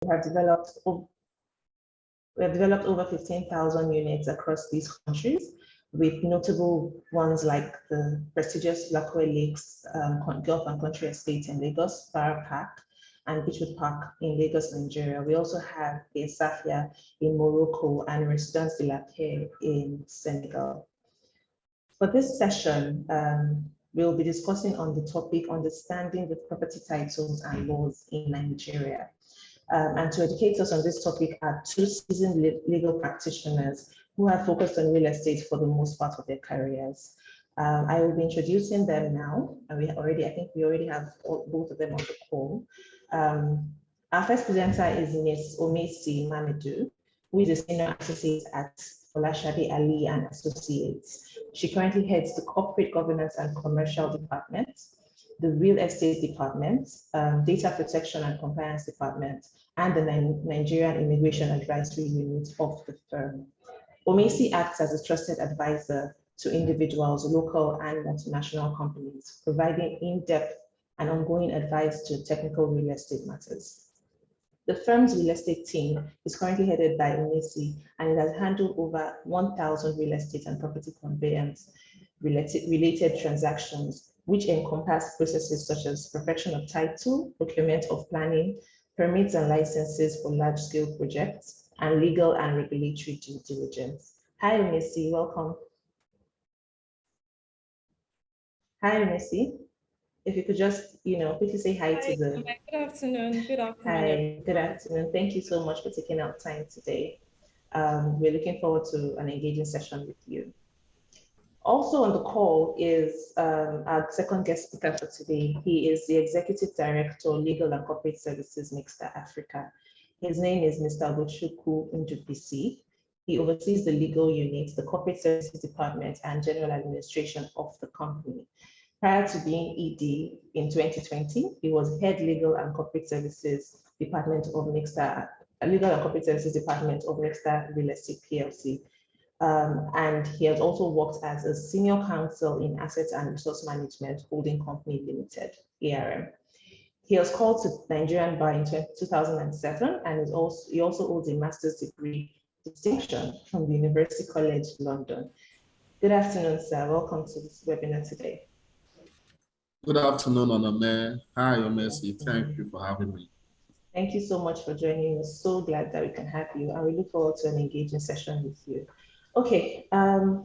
We have developed over 15,000 units across these countries, with notable ones like the prestigious Lakwe Lakes Golf and Country Estate in Lagos, Farah Park, and Beachwood Park in Lagos, Nigeria. We also have a Safia in Morocco and Residence de la Paix in Senegal. For this session, we'll be discussing on the topic, understanding the property titles and laws in Nigeria. And to educate us on this topic are two seasoned legal practitioners who have focused on real estate for the most part of their careers. I will be introducing them now, and I think we already have both of them on the call. Our first presenter is Ms. Omesi Mamedu, who is a senior associate at Olashade Ali and Associates. She currently heads the Corporate Governance and Commercial Department, the Real Estate Department, Data Protection and Compliance Department, and the Nigerian Immigration Advisory Unit of the firm. Omesi acts as a trusted advisor to individuals, local and multinational companies, providing in-depth and ongoing advice to technical real estate matters. The firm's real estate team is currently headed by Omesi, and it has handled over 1,000 real estate and property conveyance related transactions, which encompass processes such as perfection of title, procurement of planning, permits and licenses for large-scale projects, and legal and regulatory due diligence. Hi, Omesi, welcome. Hi, Omesi. If you could just, quickly say hi to the... Good afternoon. Good afternoon. Hi, good afternoon. Thank you so much for taking out time today. We're looking forward to an engaging session with you. Also on the call is our second guest speaker for today. He is the Executive Director, Legal and Corporate Services, Mixta Africa. His name is Mr. Bochukwu Njubisi. He oversees the legal unit, the Corporate Services Department, and General Administration of the company. Prior to being ED in 2020, he was Head Legal and Corporate Services Department of Mixta, Legal and Corporate Services Department of Mixta Real Estate PLC. And he has also worked as a Senior Counsel in Assets and Resource Management Holding Company Limited, ARM. He was called to Nigerian Bar in 2007, and he also holds a master's degree distinction from the University College London. Good afternoon, sir. Welcome to this webinar today. Good afternoon, Onome. Hi, Omesi. Thank you for having me. Thank you so much for joining us. So glad that we can have you, and we look forward to an engaging session with you. Okay,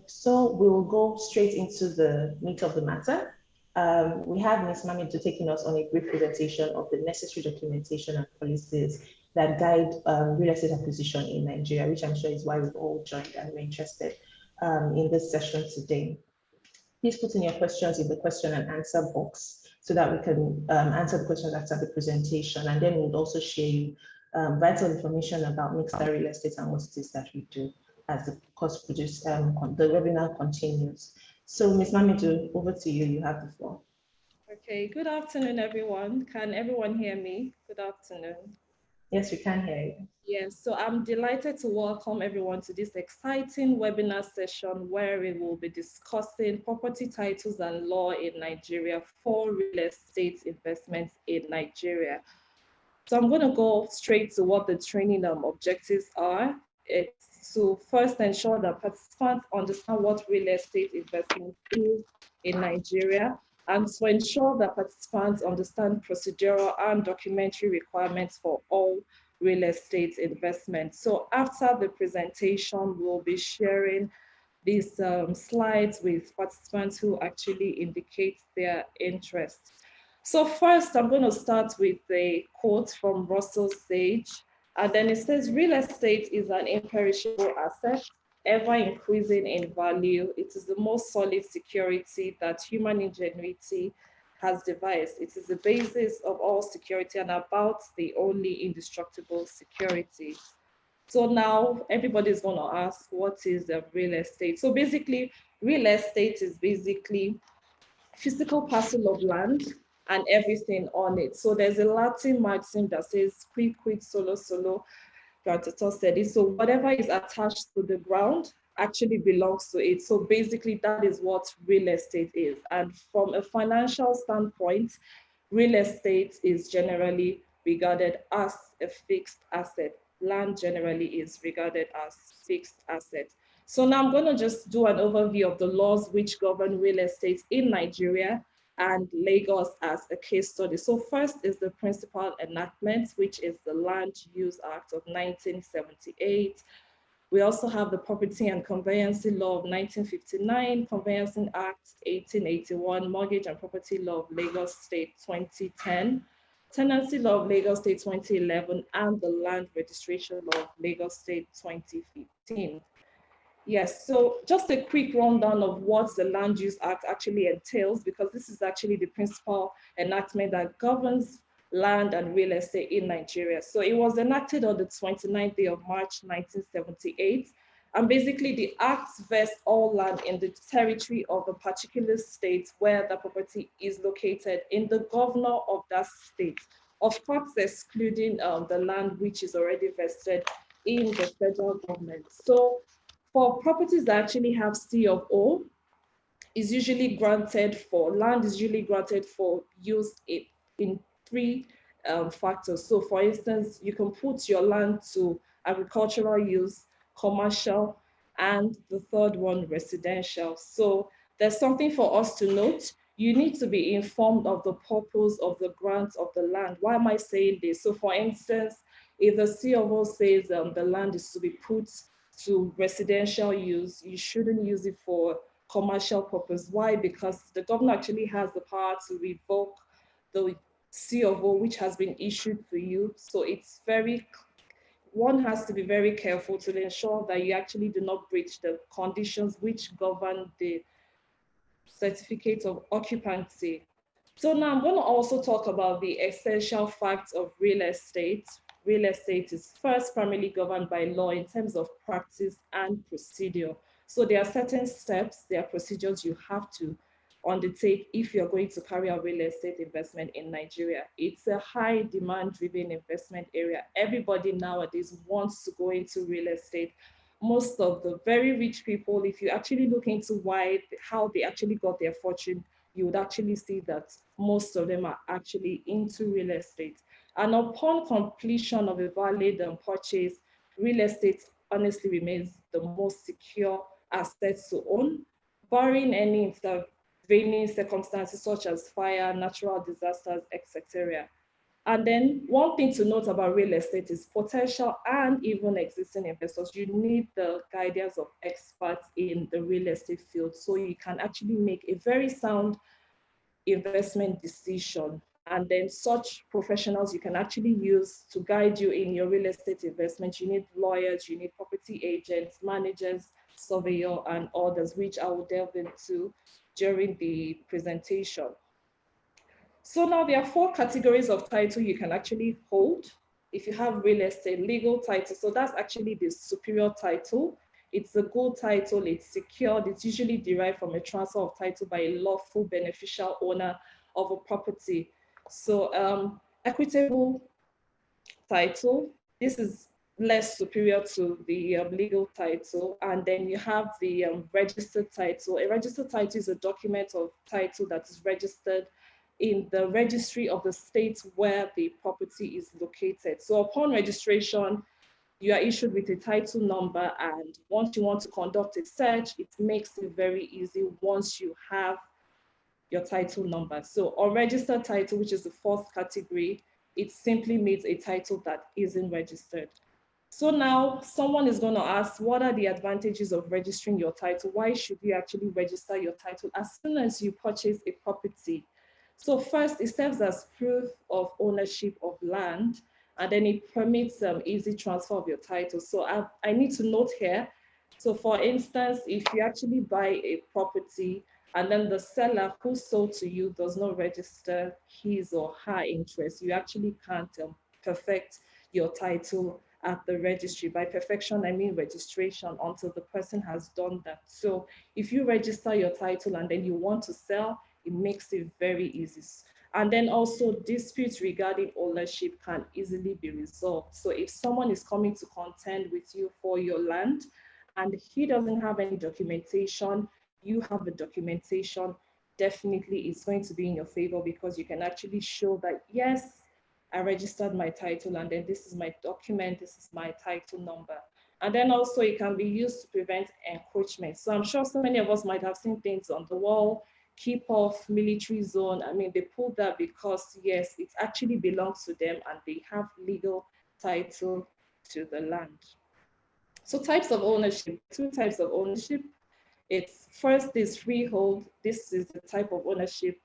so we will go straight into the meat of the matter. We have Ms. Mamedu taking us on a brief presentation of the necessary documentation and policies that guide real estate acquisition in Nigeria, which I'm sure is why we've all joined and we're interested in this session today. Please put in your questions in the question and answer box so that we can answer the questions after the presentation, and then we'll also share you vital information about Mixta Real Estate and what it is that we do as the course produce, the webinar continues. So Ms. Mamedu, over to you, you have the floor. Okay, good afternoon, everyone. Can everyone hear me? Good afternoon. Yes, we can hear you. Yes, so I'm delighted to welcome everyone to this exciting webinar session where we will be discussing property titles and law in Nigeria for real estate investments in Nigeria. So I'm going to go straight to what the training objectives are. It's to first ensure that participants understand what real estate investment is in Nigeria, and to ensure that participants understand procedural and documentary requirements for all real estate investment. So after the presentation, we'll be sharing these slides with participants who actually indicate their interest. So first, I'm going to start with a quote from Russell Sage, and then it says, real estate is an imperishable asset, ever increasing in value. It is the most solid security that human ingenuity has devised. It is the basis of all security and about the only indestructible security. So now everybody's going to ask, what is real estate? So basically, real estate is basically physical parcel of land and everything on it. So there's a Latin maxim that says, quid quid solo solo, gratitor sed. So whatever is attached to the ground actually belongs to it. So basically that is what real estate is. And from a financial standpoint, real estate is generally regarded as a fixed asset. Land generally is regarded as fixed asset. So now I'm going to just do an overview of the laws which govern real estate in Nigeria and Lagos as a case study. So first is the principal enactment, which is the Land Use Act of 1978. We also have the Property and Conveyancing Law of 1959, Conveyancing Act 1881, Mortgage and Property Law of Lagos State 2010, Tenancy Law of Lagos State 2011, and the Land Registration Law of Lagos State 2015. Yes, so just a quick rundown of what the Land Use Act actually entails, because this is actually the principal enactment that governs land and real estate in Nigeria. So it was enacted on the 29th day of March, 1978. And basically the act vests all land in the territory of a particular state where the property is located in the governor of that state. Of course, excluding the land which is already vested in the federal government. So for properties that actually have C of O, is usually granted for, land is usually granted for use in three factors. So for instance, you can put your land to agricultural use, commercial, and the third one, residential. So there's something for us to note. You need to be informed of the purpose of the grant of the land. Why am I saying this? So for instance, if the C of O says the land is to be put to residential use, you shouldn't use it for commercial purpose. Why? Because the governor actually has the power to revoke the C of O which has been issued for you. So it's one has to be very careful to ensure that you actually do not breach the conditions which govern the certificate of occupancy. So now I'm going to also talk about the essential facts of real estate. Real estate is first primarily governed by law in terms of practice and procedure. So there are certain steps, there are procedures you have to undertake if you're going to carry out real estate investment in Nigeria. It's a high demand driven investment area. Everybody nowadays wants to go into real estate. Most of the very rich people, if you actually look into how they actually got their fortune, you would actually see that most of them are actually into real estate. And upon completion of a valid purchase, real estate honestly remains the most secure asset to own, barring any intervening circumstances such as fire, natural disasters, etc. And then one thing to note about real estate is potential and even existing investors. You need the guidance of experts in the real estate field so you can actually make a very sound investment decision. And then such professionals you can actually use to guide you in your real estate investment. You need lawyers, you need property agents, managers, surveyor, and others, which I will delve into during the presentation. So now there are 4 categories of title you can actually hold if you have real estate: legal title. So that's actually the superior title. It's a good title, it's secured, it's usually derived from a transfer of title by a lawful beneficial owner of a property. So equitable title, this is less superior to the legal title. And then you have the registered title. A registered title is a document of title that is registered in the registry of the state where the property is located. So upon registration, you are issued with a title number, and once you want to conduct a search, it makes it very easy once you have your title number. So unregistered title, which is the 4th category, it simply means a title that isn't registered. So now someone is going to ask, what are the advantages of registering your title? Why should you actually register your title as soon as you purchase a property? So first, it serves as proof of ownership of land, and then it permits easy transfer of your title. So I need to note here, so for instance, if you actually buy a property and then the seller who sold to you does not register his or her interest, you actually can't perfect your title at the registry. By perfection, I mean registration, until the person has done that. So if you register your title and then you want to sell, it makes it very easy. And then also disputes regarding ownership can easily be resolved. So if someone is coming to contend with you for your land and he doesn't have any documentation, you have the documentation, definitely it's going to be in your favor, because you can actually show that, yes, I registered my title, and then this is my document, this is my title number. And then also it can be used to prevent encroachment. So I'm sure so many of us might have seen things on the wall, keep off military zone. I mean, they pulled that because yes, it actually belongs to them and they have legal title to the land. So types of ownership, two types of ownership. It's first is freehold. This is the type of ownership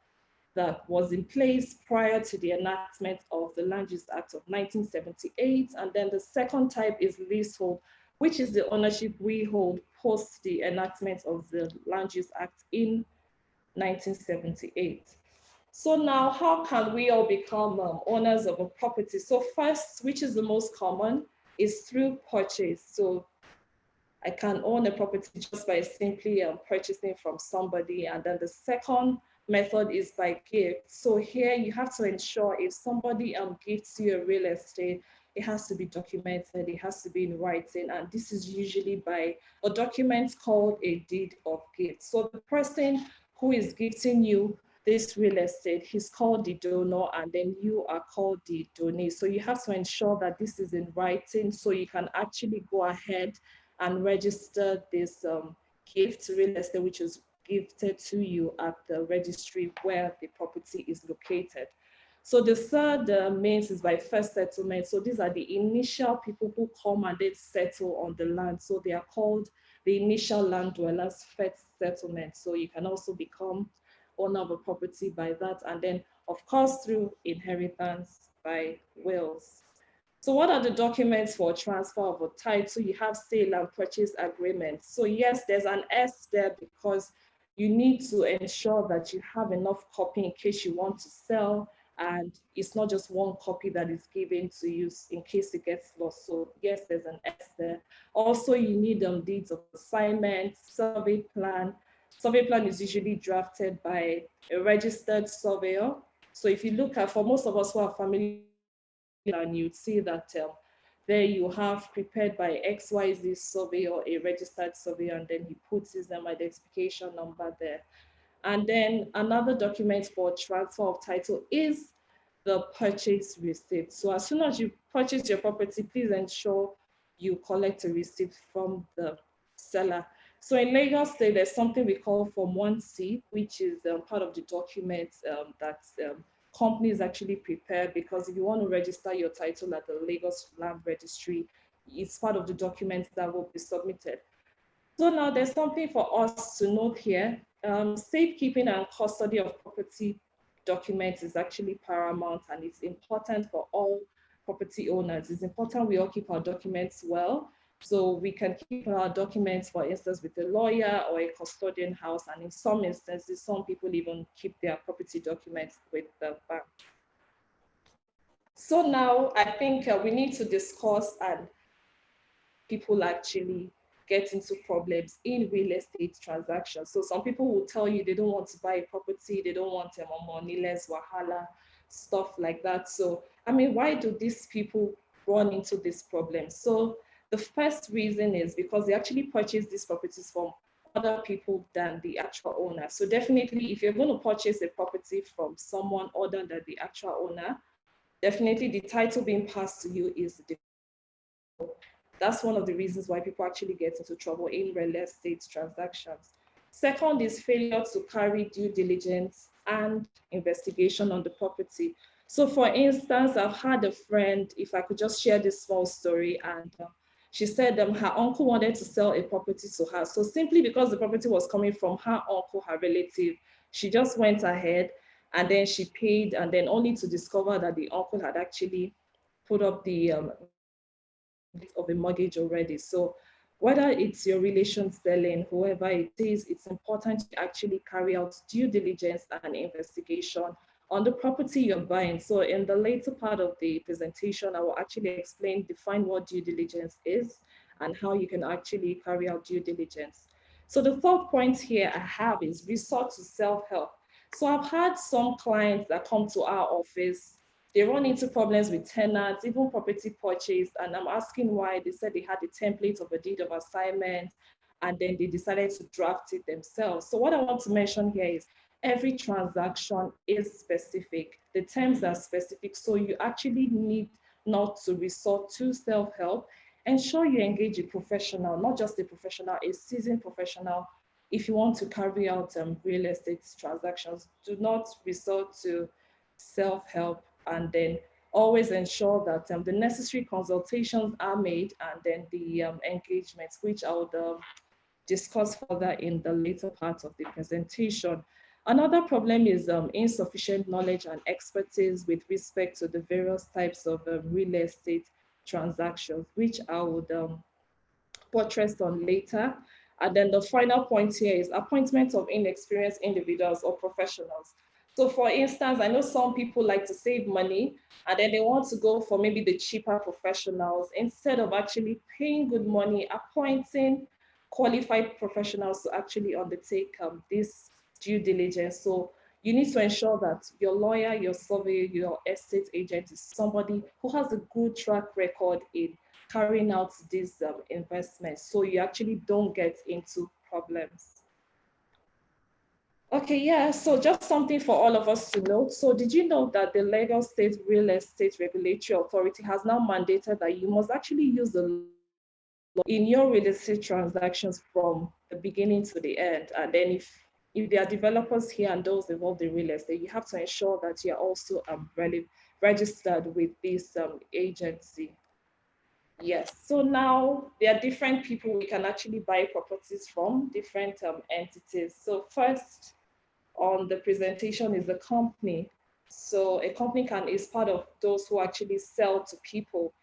that was in place prior to the enactment of the Land Use Act of 1978. And then the second type is leasehold, which is the ownership we hold post the enactment of the Land Use Act in 1978. So now, how can we all become owners of a property? So first, which is the most common, is through purchase. So I can own a property just by simply purchasing from somebody. And then the second method is by gift. So here you have to ensure if somebody gifts you a real estate, it has to be documented, it has to be in writing. And this is usually by a document called a deed of gift. So the person who is gifting you this real estate, he's called the donor, and then you are called the donee. So you have to ensure that this is in writing so you can actually go ahead and register this gift real estate, which is gifted to you at the registry where the property is located. So the third means is by first settlement. So these are the initial people who come and they settle on the land. So they are called the initial land dwellers, first settlement. So you can also become owner of a property by that. And then of course, through inheritance by wills. So what are the documents for transfer of a title? You have sale and purchase agreement. So yes, there's an S there because you need to ensure that you have enough copy in case you want to sell, and it's not just one copy that is given to you in case it gets lost. So yes, there's an S there. Also, you need deeds of assignment, survey plan. Survey plan is usually drafted by a registered surveyor. So if you look at, for most of us who are familiar, and you'd see that there you have prepared by XYZ surveyor, a registered surveyor, and then he puts his identification number there. And then another document for transfer of title is the purchase receipt. So as soon as you purchase your property, please ensure you collect a receipt from the seller. So in Lagos State, there's something we call Form 1C, which is part of the document that companies actually prepare, because if you want to register your title at the Lagos Land Registry, it's part of the documents that will be submitted. So now there's something for us to note here. Safekeeping and custody of property documents is actually paramount, and it's important for all property owners. It's important we all keep our documents well. So we can keep our documents, for instance, with a lawyer or a custodian house. And in some instances, some people even keep their property documents with the bank. So now I think we need to discuss and people actually get into problems in real estate transactions. So some people will tell you they don't want to buy a property, they don't want money, less wahala, stuff like that. So, I mean, why do these people run into this problem? So the first reason is because they actually purchase these properties from other people than the actual owner. So definitely, if you're going to purchase a property from someone other than the actual owner, definitely the title being passed to you is the That's one of the reasons why people actually get into trouble in real estate transactions. Second is failure to carry due diligence and investigation on the property. So for instance, I've had a friend, if I could just share this small story, and she said her uncle wanted to sell a property to her. So simply because the property was coming from her uncle, her relative, she just went ahead and then she paid, and then only to discover that the uncle had actually put up the of a mortgage already. So whether it's your relation selling, whoever it is, it's important to actually carry out due diligence and investigation on the property you're buying. So in the later part of the presentation, I will actually define what due diligence is and how you can actually carry out due diligence. So the third point here I have is resort to self-help. So I've had some clients that come to our office, they run into problems with tenants, even property purchase, and I'm asking why. They said they had a template of a deed of assignment, and then they decided to draft it themselves. So what I want to mention here is every transaction is specific. The terms are specific, so you actually need not to resort to self-help. Ensure you engage a professional, not just a professional, a seasoned professional. If you want to carry out real estate transactions, do not resort to self-help, and then always ensure that the necessary consultations are made, and then the engagements, which I would discuss further in the later part of the presentation. Another problem is insufficient knowledge and expertise with respect to the various types of real estate transactions, which I would buttress on later. And then the final point here is appointment of inexperienced individuals or professionals. So for instance, I know some people like to save money and then they want to go for maybe the cheaper professionals instead of actually paying good money, appointing qualified professionals to actually undertake this due diligence. So you need to ensure that your lawyer, your surveyor, your estate agent is somebody who has a good track record in carrying out these investments, so you actually don't get into problems. Okay, yeah, so just something for all of us to note. So did you know that the Lagos State Real Estate Regulatory Authority has now mandated that you must actually use the law in your real estate transactions from the beginning to the end? And then if there are developers here and those involved in real estate, you have to ensure that you're also registered with this agency. Yes, so now there are different people we can actually buy properties from, different entities. So first on the presentation is the company. So a company is part of those who actually sell to people.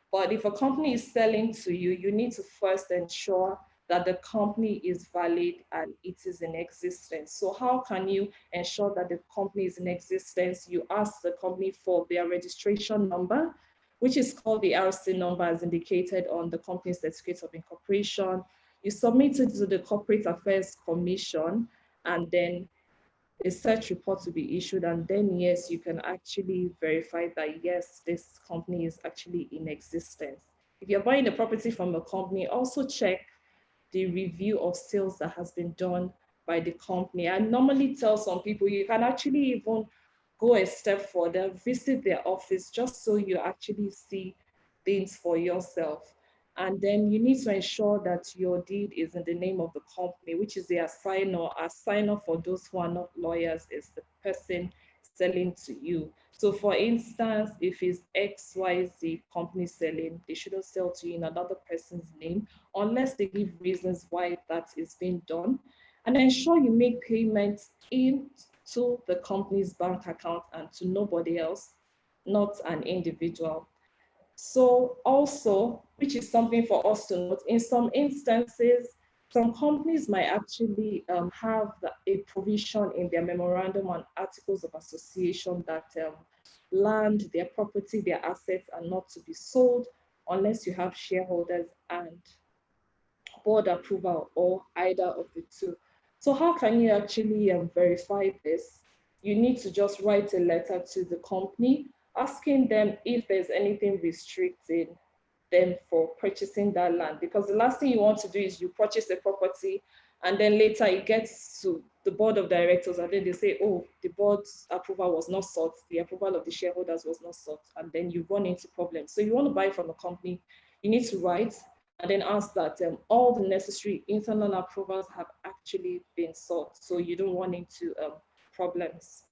But if a company is selling to you, you need to first ensure that the company is valid and it is in existence. So how can you ensure that the company is in existence? You ask the company for their registration number, which is called the RC number as indicated on the company's certificate of incorporation. You submit it to the Corporate Affairs Commission, and then a search report to be issued, and then yes, you can actually verify that yes, this company is actually in existence. If you're buying a property from a company, also check the review of sales that has been done by the company. I normally tell some people you can actually even go a step further, visit their office just so you actually see things for yourself. And then you need to ensure that your deed is in the name of the company, which is the assigner. Assigner, for those who are not lawyers, is the person selling to you. So for instance, if it's XYZ company selling, they shouldn't sell to you in another person's name unless they give reasons why that is being done. And ensure you make payments into the company's bank account and to nobody else, not an individual. So also, which is something for us to note, in some instances, some companies might actually have a provision in their memorandum and articles of association that land, their property, their assets are not to be sold unless you have shareholders and board approval, or either of the two. So how can you actually verify this? You need to just write a letter to the company asking them if there's anything restricting them for purchasing that land. Because the last thing you want to do is you purchase a property and then later it gets to the board of directors and then they say, oh, the board's approval was not sought, the approval of the shareholders was not sought, and then you run into problems. So you want to buy from a company, you need to write and then ask that all the necessary internal approvals have actually been sought, so you don't run into problems.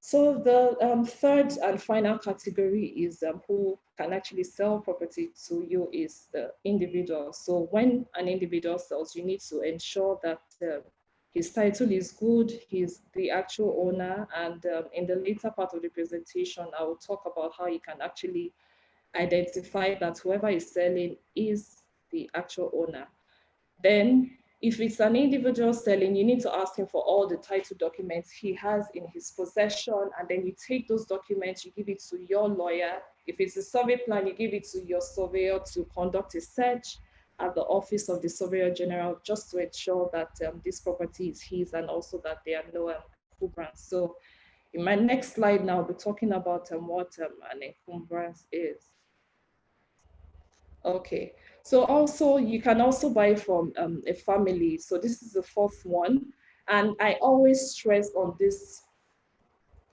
So the third and final category is who can actually sell property to you is the individual. So when an individual sells, you need to ensure that his title is good, he's the actual owner, and in the later part of the presentation, I will talk about how you can actually identify that whoever is selling is the actual owner. Then if it's an individual selling, you need to ask him for all the title documents he has in his possession, and then you take those documents, you give it to your lawyer. If it's a survey plan, you give it to your surveyor to conduct a search at the office of the Surveyor General, just to ensure that this property is his and also that there are no encumbrance. So in my next slide now, I'll be talking about what an encumbrance is. Okay, so also you can also buy from a family. So this is the fourth one. And I always stress on this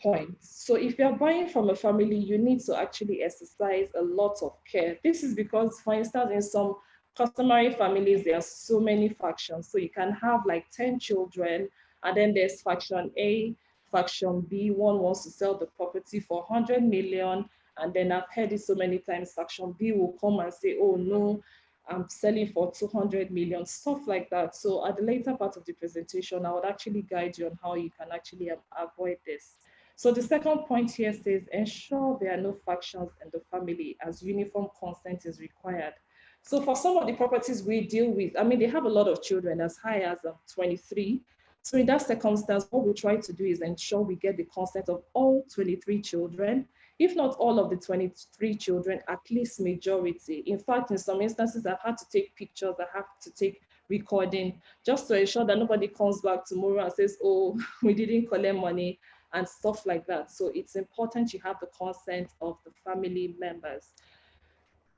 point. So if you're buying from a family, you need to actually exercise a lot of care. This is because, for instance, in some customary families, there are so many factions. So you can have like 10 children, and then there's faction A, faction B. One wants to sell the property for 100 million. And then I've heard it so many times, faction B will come and say, oh no, I'm selling for 200 million, stuff like that. So at the later part of the presentation, I would actually guide you on how you can actually avoid this. So the second point here says, ensure there are no factions in the family as uniform consent is required. So for some of the properties we deal with, I mean, they have a lot of children as high as 23. So in that circumstance, what we try to do is ensure we get the consent of all 23 children. If not all of the 23 children, at least majority. In fact, in some instances, I've had to take pictures, I have to take recording, just to ensure that nobody comes back tomorrow and says, oh, we didn't collect money and stuff like that. So it's important you have the consent of the family members.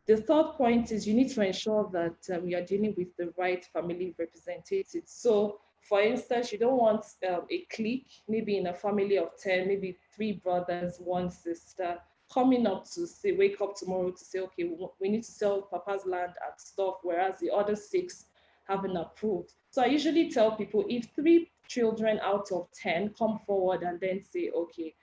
The third point is you need to ensure that you are dealing with the right family representatives. So for instance, you don't want a clique, maybe in a family of 10, maybe 3 brothers, 1 sister, coming up to say, wake up tomorrow to say, okay, we need to sell Papa's land and stuff, whereas the other 6 haven't approved. So I usually tell people, if 3 children out of 10 come forward and then say, okay,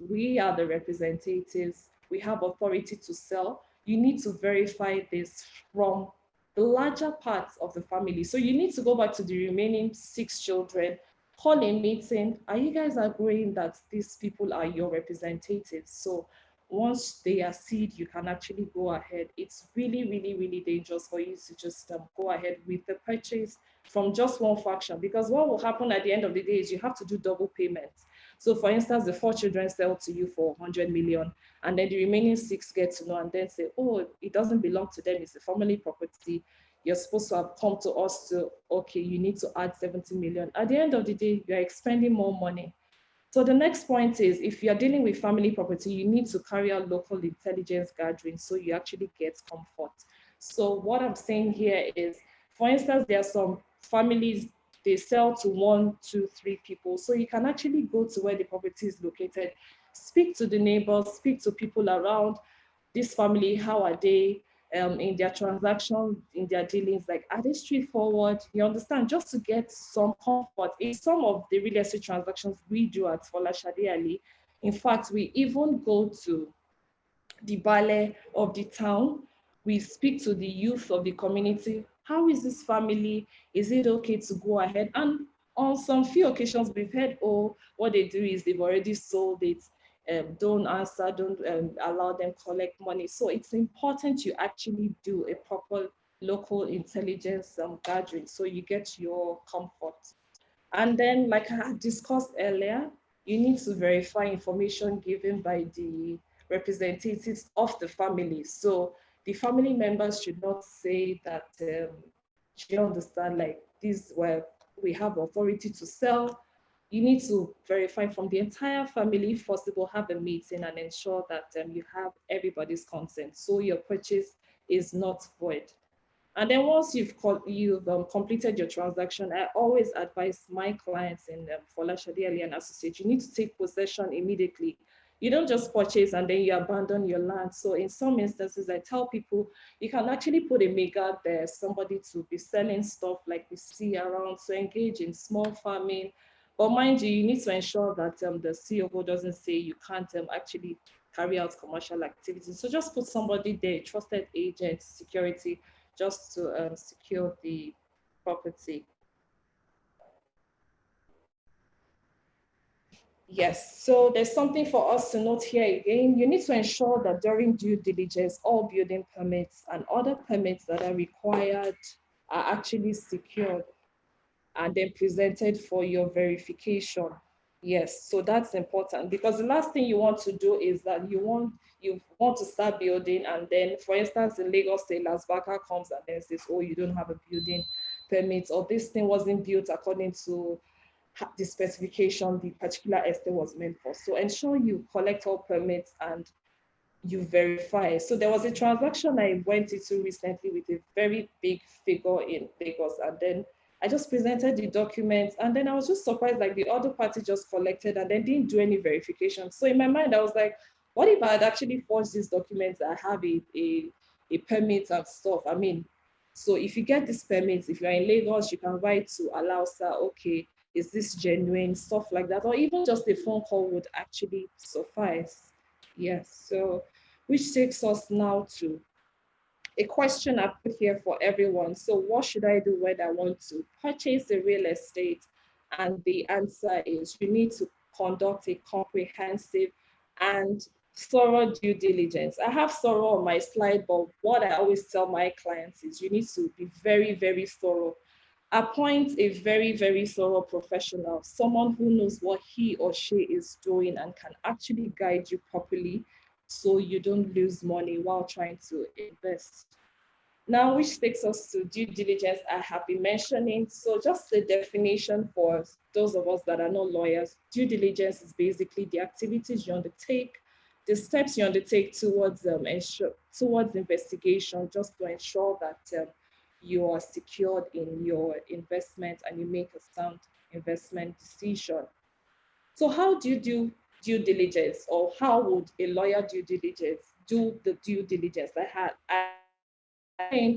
we are the representatives, we have authority to sell, you need to verify this from the larger parts of the family. So you need to go back to the remaining 6 children, call a meeting. Are you guys agreeing that these people are your representatives? So once they accede, you can actually go ahead. It's really, really, really dangerous for you to just go ahead with the purchase from just one faction, because what will happen at the end of the day is you have to do double payments. So for instance, the 4 children sell to you for 100 million, and then the remaining 6 get to know and then say, oh, it doesn't belong to them, it's a family property. You're supposed to have come to us to, okay, you need to add 70 million. At the end of the day, you're expending more money. So the next point is, if you're dealing with family property, you need to carry out local intelligence gathering so you actually get comfort. So what I'm saying here is, for instance, there are some families, they sell to 1, 2, 3 people. So you can actually go to where the property is located, speak to the neighbors, speak to people around this family, how are they in their transactions, in their dealings, like, are they straightforward? You understand, just to get some comfort. In some of the real estate transactions we do at Folashade Ali, in fact, we even go to the ballet of the town. We speak to the youth of the community. How is this family? Is it okay to go ahead? And on some few occasions, we've heard, oh, what they do is they've already sold it. Don't answer, don't allow them collect money. So it's important you actually do a proper local intelligence gathering so you get your comfort. And then, like I had discussed earlier, you need to verify information given by the representatives of the family. So the family members should not say that, you understand, like, this, where we have authority to sell. You need to verify from the entire family, if possible, have a meeting and ensure that you have everybody's consent so your purchase is not void. And then once you've completed your transaction, I always advise my clients in Folashade Ali and Associates, you need to take possession immediately. You don't just purchase and then you abandon your land. So in some instances, I tell people, you can actually put a mega there, somebody to be selling stuff like we see around, so engage in small farming. But mind you, you need to ensure that the COO doesn't say you can't actually carry out commercial activities. So just put somebody there, trusted agent, security, just to secure the property. Yes, so there's something for us to note here again. You need to ensure that during due diligence, all building permits and other permits that are required are actually secured and then presented for your verification. Yes, so that's important, because the last thing you want to do is that you want to start building, and then, for instance, in Lagos State, Las Baka comes and then says, oh, you don't have a building permit, or this thing wasn't built according to the specification the particular estate was meant for. So ensure you collect all permits and you verify. So there was a transaction I went into recently with a very big figure in Lagos, and then I just presented the documents, and then I was just surprised, like the other party just collected and then didn't do any verification. So in my mind, I was like, what if I had actually forged these documents? I have a permit and stuff. I mean, so if you get this permit, if you're in Lagos, you can write to allow, sir, okay, is this genuine, stuff like that, or even just a phone call would actually suffice. Yes, so which takes us now to a question I put here for everyone. So what should I do when I want to purchase a real estate? And the answer is you need to conduct a comprehensive and thorough due diligence. I have thorough on my slide, but what I always tell my clients is you need to be very, very thorough. Appoint a very, very thorough professional, someone who knows what he or she is doing and can actually guide you properly so you don't lose money while trying to invest. Now, which takes us to due diligence I have been mentioning. So just the definition for those of us that are not lawyers, due diligence is basically the activities you undertake, the steps you undertake towards towards investigation, just to ensure that you are secured in your investment and you make a sound investment decision. So how do you do due diligence, or how would a lawyer do the due diligence?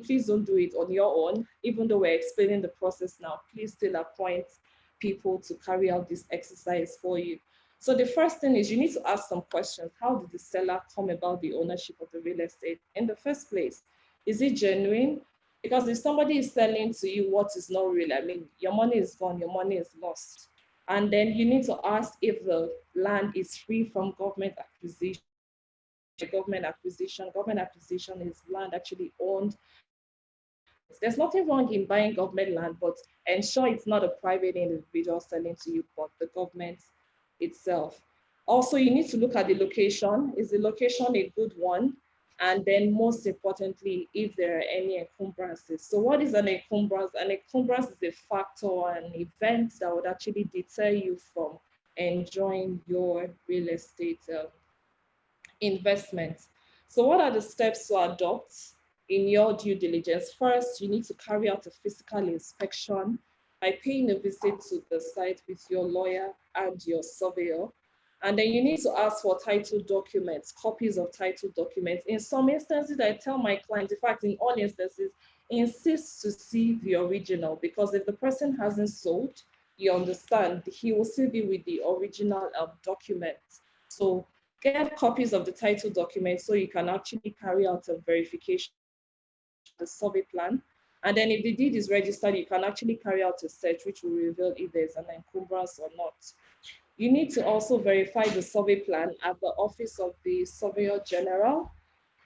Please don't do it on your own. Even though we're explaining the process now, please still appoint people to carry out this exercise for you. So the first thing is you need to ask some questions. How did the seller come about the ownership of the real estate in the first place? Is it genuine? Because if somebody is selling to you what is not real, I mean, your money is gone, your money is lost. And then you need to ask if the land is free from government acquisition. Government acquisition is land actually owned. There's nothing wrong in buying government land, but ensure it's not a private individual selling to you, but the government itself. Also, you need to look at the location. Is the location a good one? And then most importantly, if there are any encumbrances. So what is an encumbrance? An encumbrance is a factor or an event that would actually deter you from enjoying your real estate investment. So what are the steps to adopt in your due diligence? First, you need to carry out a physical inspection by paying a visit to the site with your lawyer and your surveyor. And then you need to ask for title documents, copies of title documents. In some instances, I tell my clients, in fact, in all instances, insist to see the original, because if the person hasn't sold, you understand, he will still be with the original document. So get copies of the title document so you can actually carry out a verification of the survey plan. And then if the deed is registered, you can actually carry out a search which will reveal if there's an encumbrance or not. You need to also verify the survey plan at the office of the Surveyor General.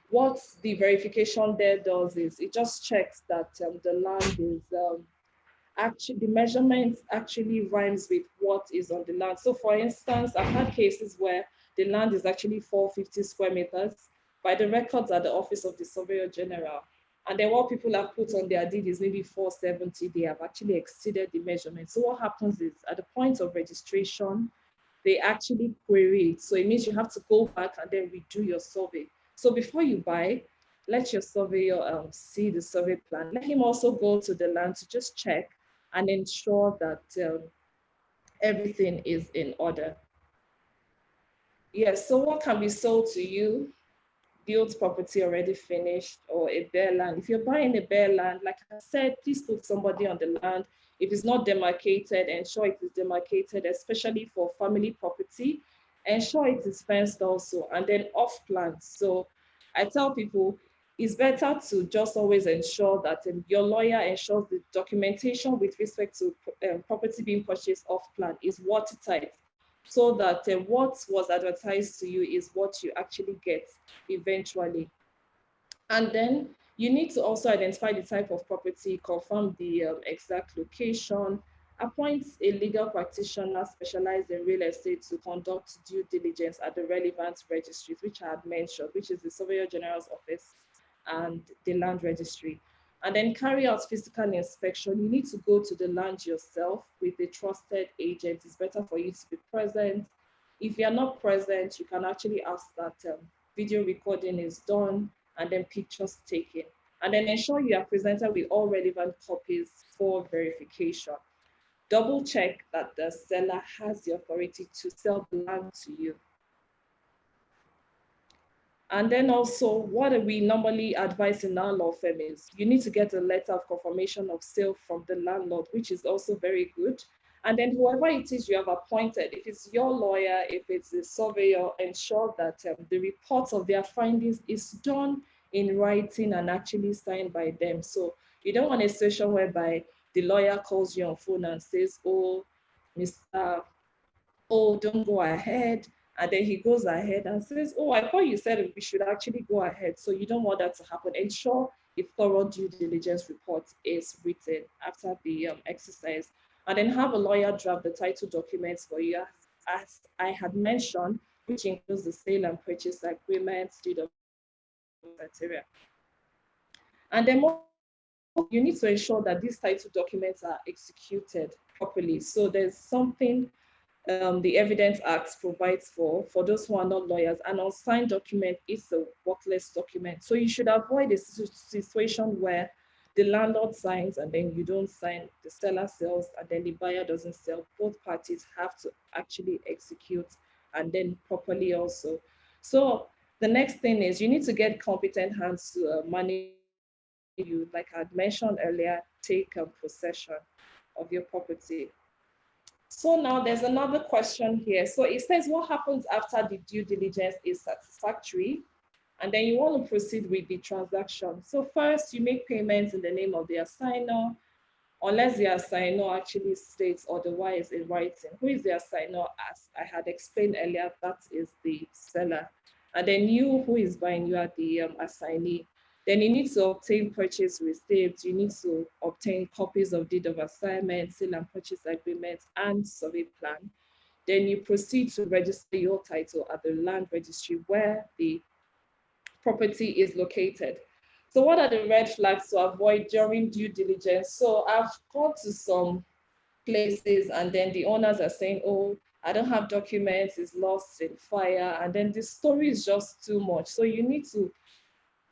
What the verification there does is it just checks that the land is actually, the measurement actually rhymes with what is on the land. So for instance, I've had cases where the land is actually 450 square meters by the records at the office of the Surveyor General. And then what people have put on their deed is maybe 470, they have actually exceeded the measurement. So what happens is at the point of registration, they actually query it. So it means you have to go back and then redo your survey. So before you buy, let your surveyor see the survey plan. Let him also go to the land to just check and ensure that everything is in order. Yes, so what can be sold to you? Built property already finished, or a bare land. If you're buying a bare land, like I said, please put somebody on the land. If it's not demarcated, ensure it is demarcated, especially for family property. Ensure it is fenced also, and then off plan. So I tell people, it's better to just always ensure that your lawyer ensures the documentation with respect to property being purchased off plan is watertight, so that what was advertised to you is what you actually get eventually. And then you need to also identify the type of property, confirm the exact location, appoint a legal practitioner specialized in real estate to conduct due diligence at the relevant registries, which I had mentioned, which is the Surveyor General's office and the land registry. And then carry out physical inspection. You need to go to the land yourself with a trusted agent. It's better for you to be present. If you're not present, you can actually ask that video recording is done and then pictures taken. And then ensure you are presented with all relevant copies for verification. Double check that the seller has the authority to sell the land to you. And then also, what we normally advise in our law firm is you need to get a letter of confirmation of sale from the landlord, which is also very good. And then whoever it is you have appointed, if it's your lawyer, if it's a surveyor, ensure that the report of their findings is done in writing and actually signed by them. So you don't want a situation whereby the lawyer calls you on phone and says, oh, Mr. Oh, don't go ahead. And then he goes ahead and says, oh, I thought you said we should actually go ahead. So you don't want that to happen. Ensure a thorough due diligence report is written after the exercise. And then have a lawyer draft the title documents for you, as I had mentioned, which includes the sale and purchase agreement, deed of criteria. And then you need to ensure that these title documents are executed properly. So there's something the Evidence Act provides for those who are not lawyers. An unsigned document is a worthless document. So you should avoid a situation where the landlord signs and then you don't sign, the seller sells and then the buyer doesn't sell. Both parties have to actually execute and then properly also. So the next thing is you need to get competent hands to manage you, like I had mentioned earlier, take possession of your property. So now there's another question here. So it says, what happens after the due diligence is satisfactory? And then you want to proceed with the transaction. So first, you make payments in the name of the assigner, unless the assigner actually states otherwise in writing. Who is the assigner? As I had explained earlier, that is the seller. And then you, who is buying, you are the assignee. Then you need to obtain purchase receipts. You need to obtain copies of deed of assignment, sale and purchase agreements, and survey plan. Then you proceed to register your title at the land registry where the property is located. So what are the red flags to avoid during due diligence? So I've gone to some places and then the owners are saying, oh, I don't have documents, it's lost in fire. And then the story is just too much. So you need to,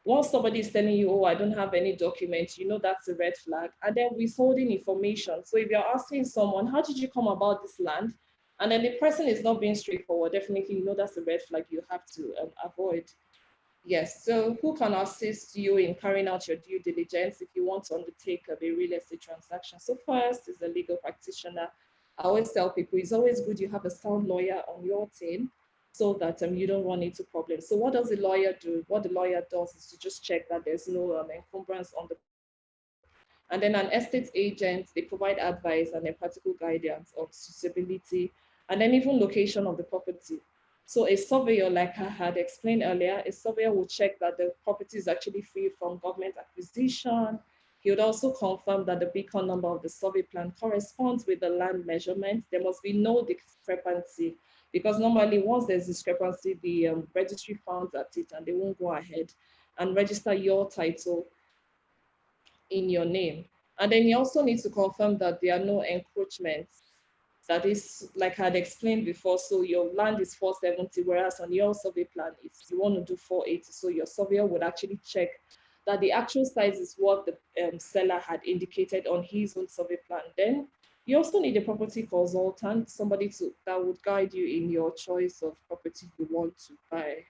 once somebody is telling you, oh, I don't have any documents, you know that's a red flag. And then withholding information. So if you're asking someone, how did you come about this land? And then the person is not being straightforward, definitely you know that's a red flag you have to avoid. Yes, so who can assist you in carrying out your due diligence if you want to undertake a real estate transaction? So first is a legal practitioner. I always tell people it's always good you have a sound lawyer on your team so that you don't run into problems. So what does the lawyer do? What the lawyer does is to just check that there's no encumbrance on the. And then an estate agent, they provide advice and a practical guidance on suitability and then even location of the property. So a surveyor, like I had explained earlier, a surveyor will check that the property is actually free from government acquisition. He would also confirm that the beacon number of the survey plan corresponds with the land measurement. There must be no discrepancy because normally once there's discrepancy, the registry frowns at it and they won't go ahead and register your title in your name. And then you also need to confirm that there are no encroachments. That is, like I had explained before, so your land is 470, whereas on your survey plan, you want to do 480. So your surveyor would actually check that the actual size is what the seller had indicated on his own survey plan. Then you also need a property consultant, somebody that would guide you in your choice of property you want to buy.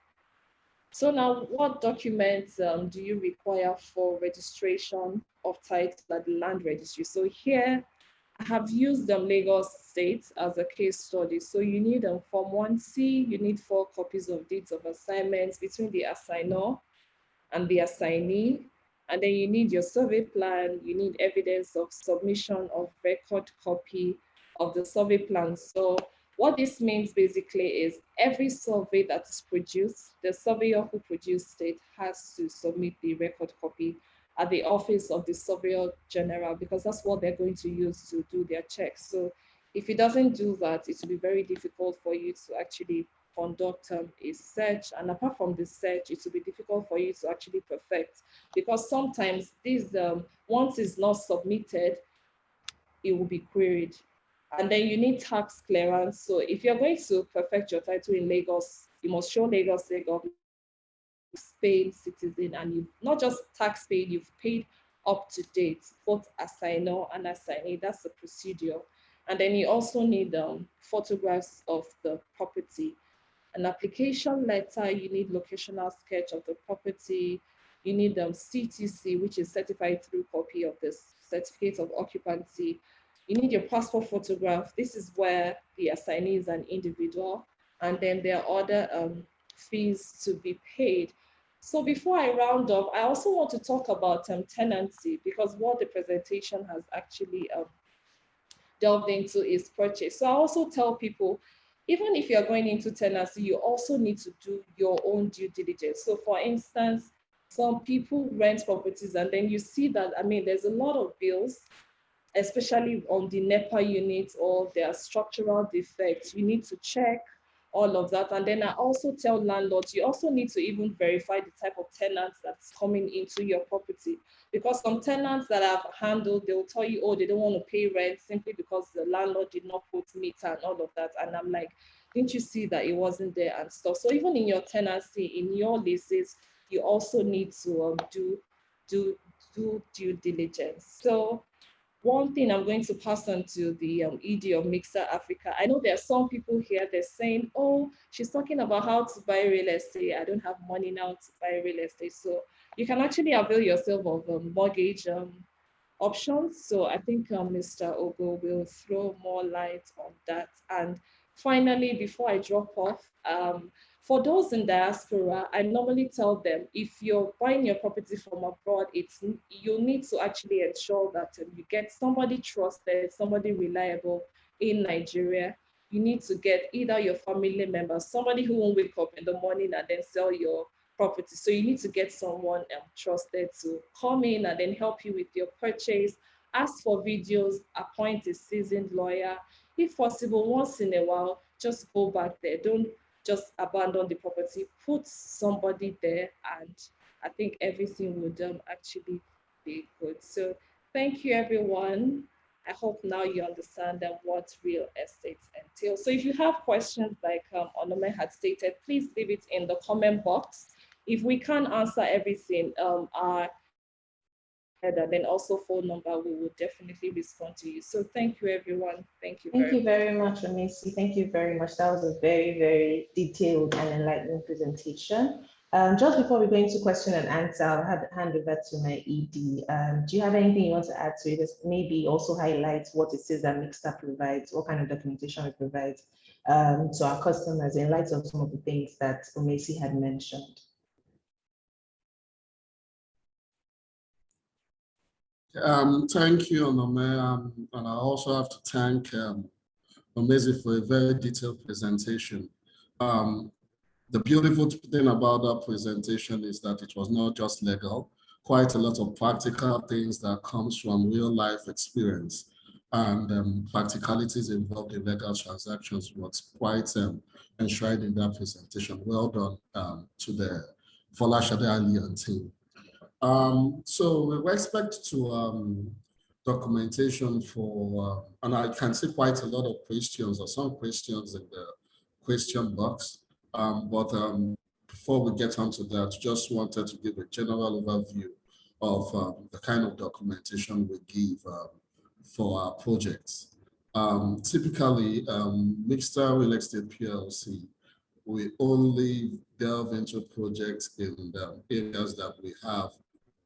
So now, what documents do you require for registration of title at the land registry? So here, I have used Lagos State as a case study. So you need Form 1C, you need 4 copies of deeds of assignments between the assigner and the assignee. And then you need your survey plan, you need evidence of submission of record copy of the survey plan. So what this means basically is every survey that is produced, the surveyor who produced it has to submit the record copy at the office of the surveyor general because that's what they're going to use to do their checks. So if he doesn't do that, it will be very difficult for you to actually conduct a search. And apart from the search, it will be difficult for you to actually perfect because sometimes this, once it's not submitted, it will be queried. And then you need tax clearance. So if you're going to perfect your title in Lagos, you must show Lagos State government Spain citizen, and you've not just tax paid, you've paid up to date, both assigner and assignee. That's the procedure. And then you also need photographs of the property, an application letter, you need locational sketch of the property, you need CTC, which is certified through copy of the certificate of occupancy. You need your passport photograph. This is where the assignee is an individual. And then there are other fees to be paid. So before I round up, I also want to talk about tenancy, because what the presentation has actually delved into is purchase. So I also tell people, even if you're going into tenancy, you also need to do your own due diligence. So for instance, some people rent properties and then you see that, I mean, there's a lot of bills, especially on the NEPA units, or their structural defects. You need to check all of that. And then I also tell landlords, you also need to even verify the type of tenants that's coming into your property. Because some tenants that I've handled, they'll tell you, oh, they don't want to pay rent simply because the landlord did not put meter and all of that. And I'm like, didn't you see that it wasn't there and stuff? So even in your tenancy, in your leases, you also need to do due diligence. So one thing I'm going to pass on to the ED of Mixta Africa. I know there are some people here, they're saying, oh, she's talking about how to buy real estate. I don't have money now to buy real estate. So you can actually avail yourself of mortgage options. So I think Mr. Ogo will throw more light on that. And finally, before I drop off, for those in diaspora, I normally tell them, if you're buying your property from abroad, you need to actually ensure that you get somebody trusted, somebody reliable in Nigeria. You need to get either your family member, somebody who won't wake up in the morning and then sell your property. So you need to get someone trusted to come in and then help you with your purchase. Ask for videos, appoint a seasoned lawyer. If possible, once in a while, just go back there. Don't just abandon the property, put somebody there, and I think everything would actually be good. So thank you, everyone. I hope now you understand what real estate entails. So if you have questions like Onome had stated, please leave it in the comment box. If we can't answer everything, and then also phone number, we will definitely respond to you. So thank you, everyone. Thank you very much, Omesi. Thank you very much. That was a very, very detailed and enlightening presentation. Just before we go into question and answer, I'll hand over to my ED. Do you have anything you want to add to it? Maybe also highlight what it is that Mixta provides, what kind of documentation it provides to our customers in light of some of the things that Omesi had mentioned. Thank you, Onome, and I also have to thank Omezi for a very detailed presentation. The beautiful thing about that presentation is that it was not just legal, quite a lot of practical things that comes from real life experience, and practicalities involved in legal transactions was quite enshrined in that presentation. Well done to the Folashade Ali and team. So with respect to documentation for, and I can see quite a lot of questions or some questions in the question box, but before we get onto that, just wanted to give a general overview of the kind of documentation we give for our projects. Typically, Mixta Real Estate PLC, we only delve into projects in the areas that we have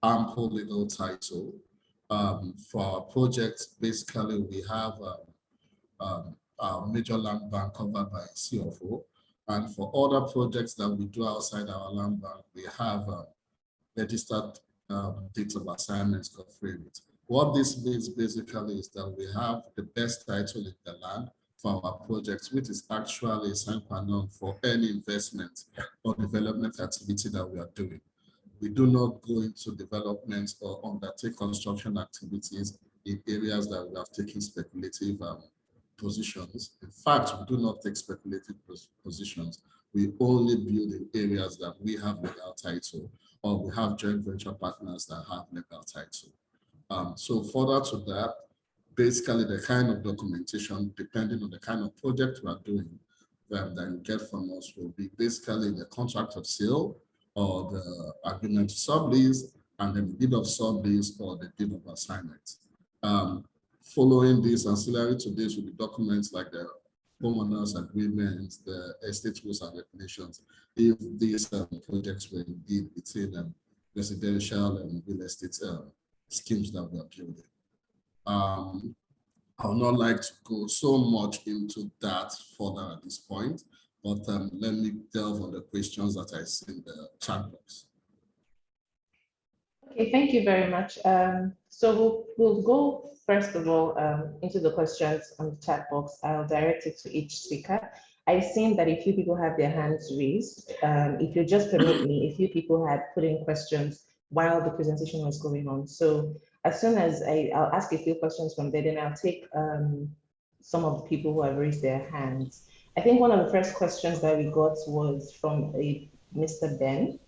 ample legal title. For our projects, basically we have our major land bank covered by CFO. And for other projects that we do outside our land bank, we have registered dates of assignments confirmed. What this means basically is that we have the best title in the land for our projects, which is actually a sine qua non for any investment or development activity that we are doing. We do not go into development or undertake construction activities in areas that we have taken speculative positions. In fact, we do not take speculative positions. We only build in areas that we have legal title, or we have joint venture partners that have legal title. So further to that, basically the kind of documentation, depending on the kind of project we are doing, that you get from us will be basically the contract of sale, or the agreement to sublease, and then the deed of sublease or the deed of assignment. Following this, ancillary to this will be documents like the homeowners agreements, the estate rules and regulations, if these projects were indeed between residential and real estate schemes that we are building. I would not like to go so much into that further at this point, but let me delve on the questions that I see in the chat box. Okay, thank you very much. So we'll go first of all into the questions on the chat box. I'll direct it to each speaker. I've seen that a few people have their hands raised. If you just permit me, a few people had put in questions while the presentation was going on. So as soon as I'll ask a few questions from there, then I'll take some of the people who have raised their hands. I think one of the first questions that we got was from Mr. Ben.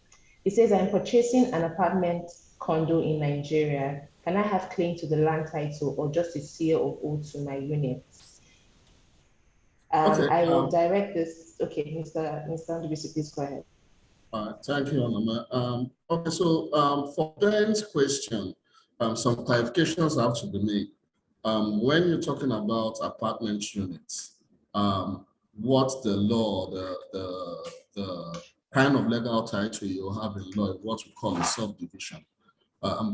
He says, I'm purchasing an apartment condo in Nigeria. Can I have claim to the land title or just a seal of O to my units? Okay, I will direct this. Okay, Mr. Ndubisi, please go ahead. Thank you, Anama. Okay, so for Ben's question, some clarifications have to be made. When you're talking about apartment units, what the law, the kind of legal title you have in law, what we call a subdivision.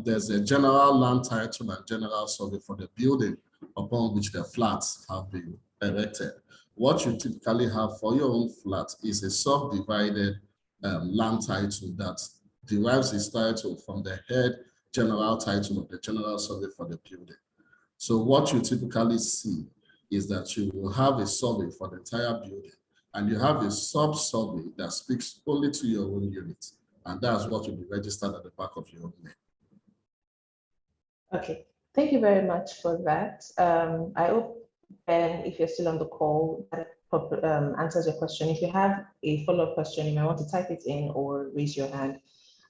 There's a general land title and general survey for the building upon which the flats have been erected. What you typically have for your own flat is a subdivided land title that derives its title from the head general title of the general survey for the building. So what you typically see is that you will have a survey for the entire building, and you have a sub-survey that speaks only to your own unit, and that's what will be registered at the back of your own name. Okay, thank you very much for that. I hope, Ben, if you're still on the call, that answers your question. If you have a follow-up question, you might want to type it in or raise your hand.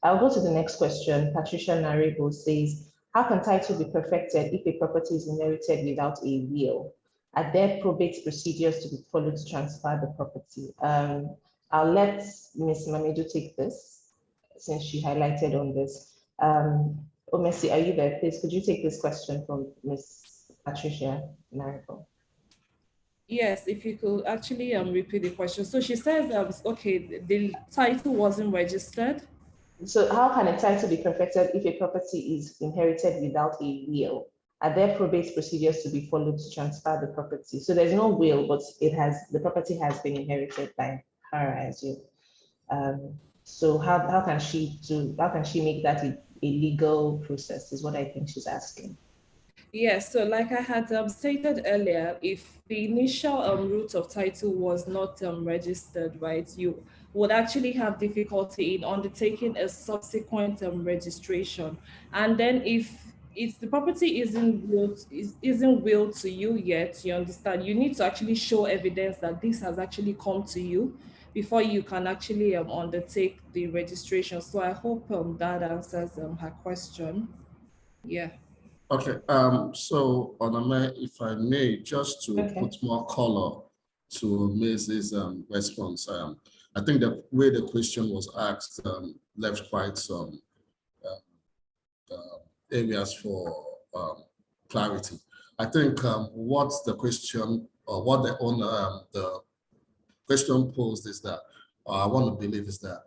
I'll go to the next question. Patricia Narebo says, how can title be perfected if a property is inherited without a will? Are there probate procedures to be followed to transfer the property? I'll let Ms. Mamedu take this since she highlighted on this. Omesi, are you there? Please, could you take this question from Ms. Patricia Narebo? Yes, if you could actually repeat the question. So she says, okay, the title wasn't registered. So how can a title be perfected if a property is inherited without a will? Are there probate procedures to be followed to transfer the property? So there's no will, but the property has been inherited by her, I assume. So how can she make that a legal process is what I think she's asking. Yes, so like I had stated earlier, if the initial route of title was not registered, right, you would actually have difficulty in undertaking a subsequent registration. And then if the property isn't willed to you yet, you understand, you need to actually show evidence that this has actually come to you before you can actually undertake the registration. So I hope that answers her question. Yeah. Okay, so Onome, if I may, just to put more color to Mrs. Response, I think the way the question was asked left quite some areas for clarity. I think what the question or what the owner, the question posed is that, I want to believe is that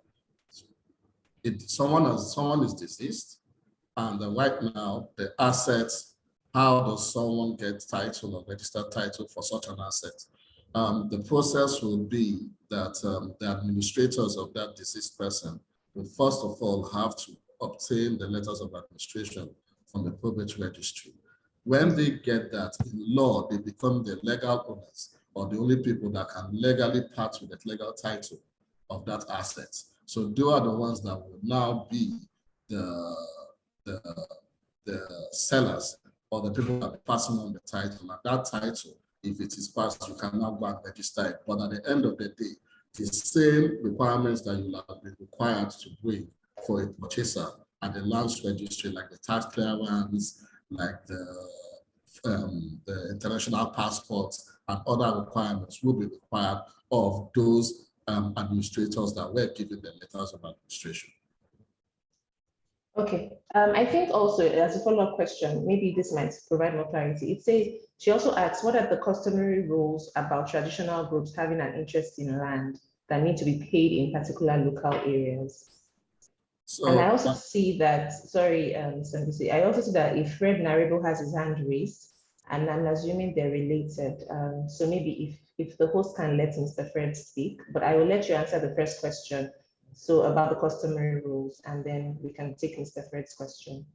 someone is deceased, and right now the assets, how does someone get title or registered title for such an asset? The process will be that the administrators of that deceased person will first of all have to obtain the letters of administration from the probate registry. When they get that, in law, they become the legal owners or the only people that can legally part with the legal title of that asset. So they are the ones that will now be the sellers or the people that are passing on the title. And that title, if it is passed, you can now go and register it. But at the end of the day, the same requirements that you have been required to bring for a purchaser at the land registry, like the tax clearance, like the international passports and other requirements will be required of those administrators that were given the letters of administration. Okay, I think also as a follow-up question, maybe this might provide more clarity. It says, she also asks, what are the customary rules about traditional groups having an interest in land that need to be paid in particular local areas? So, and I also see that, sorry, Sambisi, I also see that if Fred Narebo has his hand raised, and I'm assuming they're related, so maybe if the host can let Mr. Fred speak, but I will let you answer the first question. So about the customary rules, and then we can take Mr. Fred's question.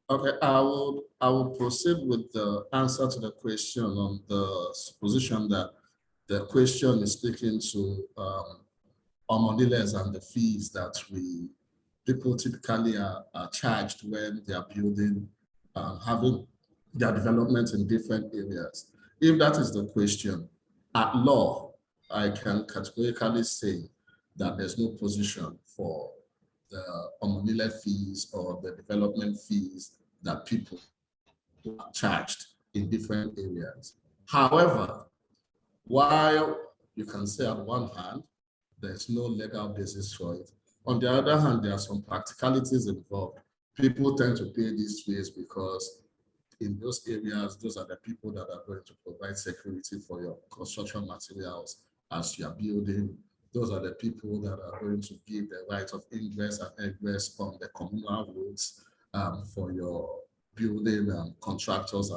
Okay, I will proceed with the answer to the question on the supposition that the question is speaking to Omoniles and the fees that people typically are charged when they are building, having their development in different areas. If that is the question, at law, I can categorically say that there's no position for the Omonile fees or the development fees that people are charged in different areas. However, while you can say on one hand, there's no legal basis for it, on the other hand, there are some practicalities involved. People tend to pay these fees because in those areas, those are the people that are going to provide security for your construction materials as you are building. Those are the people that are going to give the right of ingress and egress from the communal roads for your building contractors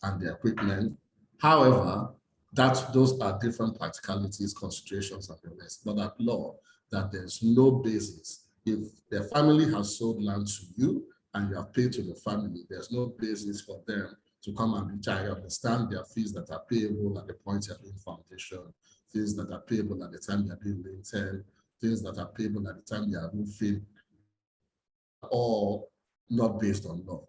and their equipment. However, those are different practicalities, considerations, and the rest. But at law, that there's no basis. If the family has sold land to you and you have paid to the family, there's no basis for them to come and be charged. I understand their fees that are payable at the point you're doing foundation, things that are payable at the time you're doing lintel, things that are payable at the time you are roofing, all not based on law.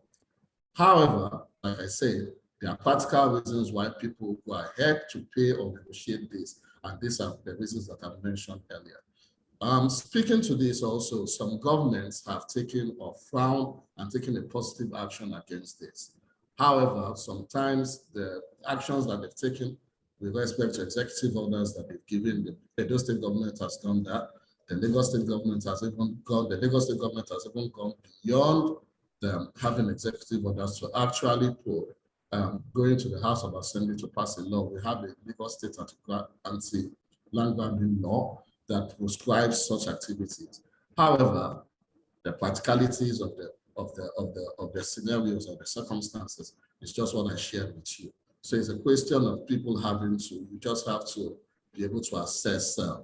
However, like I said, there are practical reasons why people go ahead to pay or negotiate this, and these are the reasons that I mentioned earlier. Speaking to this also, some governments have taken or frowned and taken a positive action against this. However, sometimes the actions that they've taken with respect to executive orders that they've given, the Edo State government has done that. The Lagos State government has even gone beyond them having executive orders to actually put going to the House of Assembly to pass a law. We have a Lagos State anti-land grabbing law that prescribes such activities. However, the practicalities of the scenarios or the circumstances is just what I shared with you. So it's a question of people having to, you just have to be able to assess the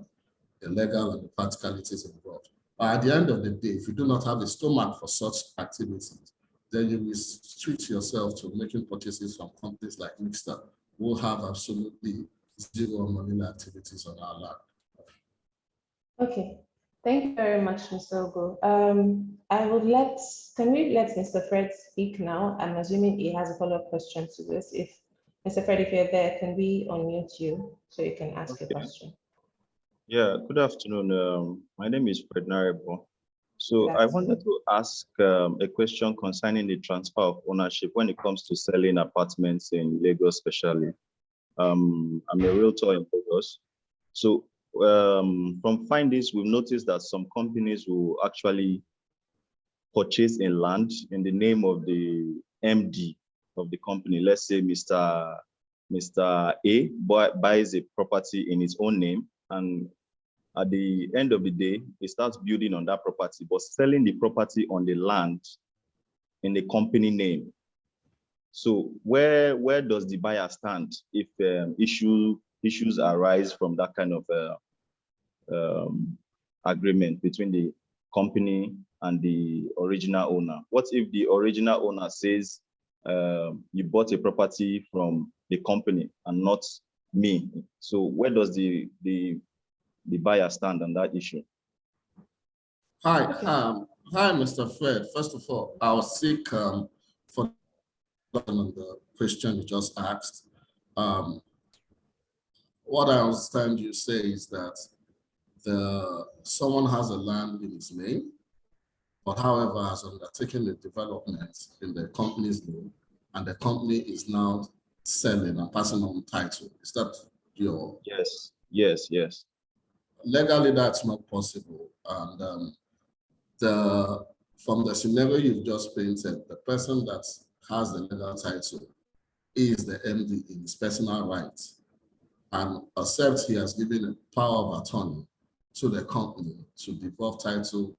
legal and the practicalities involved. But at the end of the day, if you do not have a stomach for such activities, then you restrict yourself to making purchases from companies like Mixta, who will have absolutely zero money activities on our land. Okay, thank you very much, Mr. Ogo. Can we let Mr. Fred speak now? I'm assuming he has a follow-up question to this. If Mr. Fred, if you're there, can we unmute you so you can ask your question? Yeah, good afternoon. My name is Fred Narebo. So I wanted to ask a question concerning the transfer of ownership when it comes to selling apartments in Lagos, especially. I'm a realtor in Lagos. So from findings, we've noticed that some companies will actually purchase in land in the name of the MD of the company. Let's say Mr. A buys a property in his own name, and at the end of the day, he starts building on that property, but selling the property on the land in the company name. So where does the buyer stand if issues arise from that kind of agreement between the company and the original owner? What if the original owner says you bought a property from the company and not me? So where does the buyer stand on that issue? Hi, Mr. Fred. First of all, I'll seek for the question you just asked. What I understand you say is that someone has a land in his name, but however has undertaken the development in the company's name, and the company is now selling and passing on title. Is that your? Yes. legally, that's not possible. And from the scenario you've just painted, the person that has the legal title is the MD in his personal rights, and except he has given a power of attorney to the company to devolve title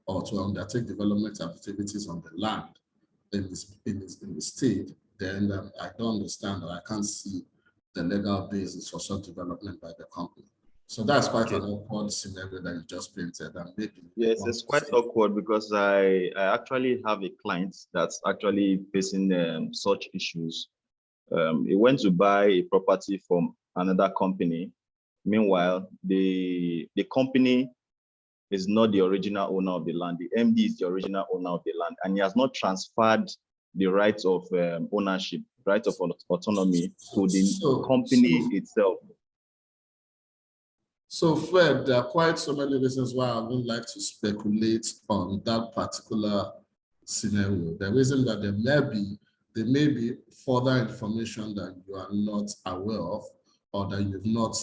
or to undertake development activities on the land in the state, then I don't understand, or I can't see the legal basis for such development by the company. So that's quite an awkward scenario that you just painted, and maybe. Yes, it's quite awkward because I actually have a client that's actually facing such issues. He went to buy a property from another company. Meanwhile, the company is not the original owner of the land. The MD is the original owner of the land, and he has not transferred the rights of ownership, right of autonomy to the company itself. So Fred, there are quite so many reasons why I wouldn't like to speculate on that particular scenario. The reason that there may be further information that you are not aware of, or that you've not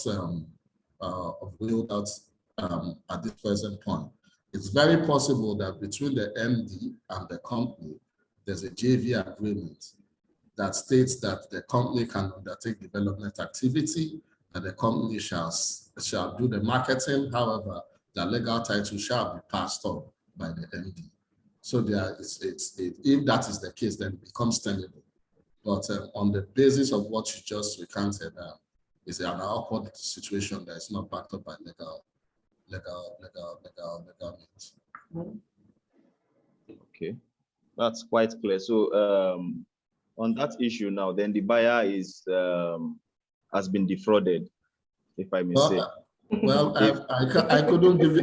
ruled out at this present point. It's very possible that between the MD and the company, there's a JV agreement that states that the company can undertake development activity, and the company shall do the marketing. However, the legal title shall be passed on by the MD. So if that is the case, then it becomes tenable. But on the basis of what you just recanted, is an awkward situation that is not backed up by legal means. Okay, that's quite clear. So on that issue now, then the buyer has been defrauded, if I may say. Well, I couldn't give you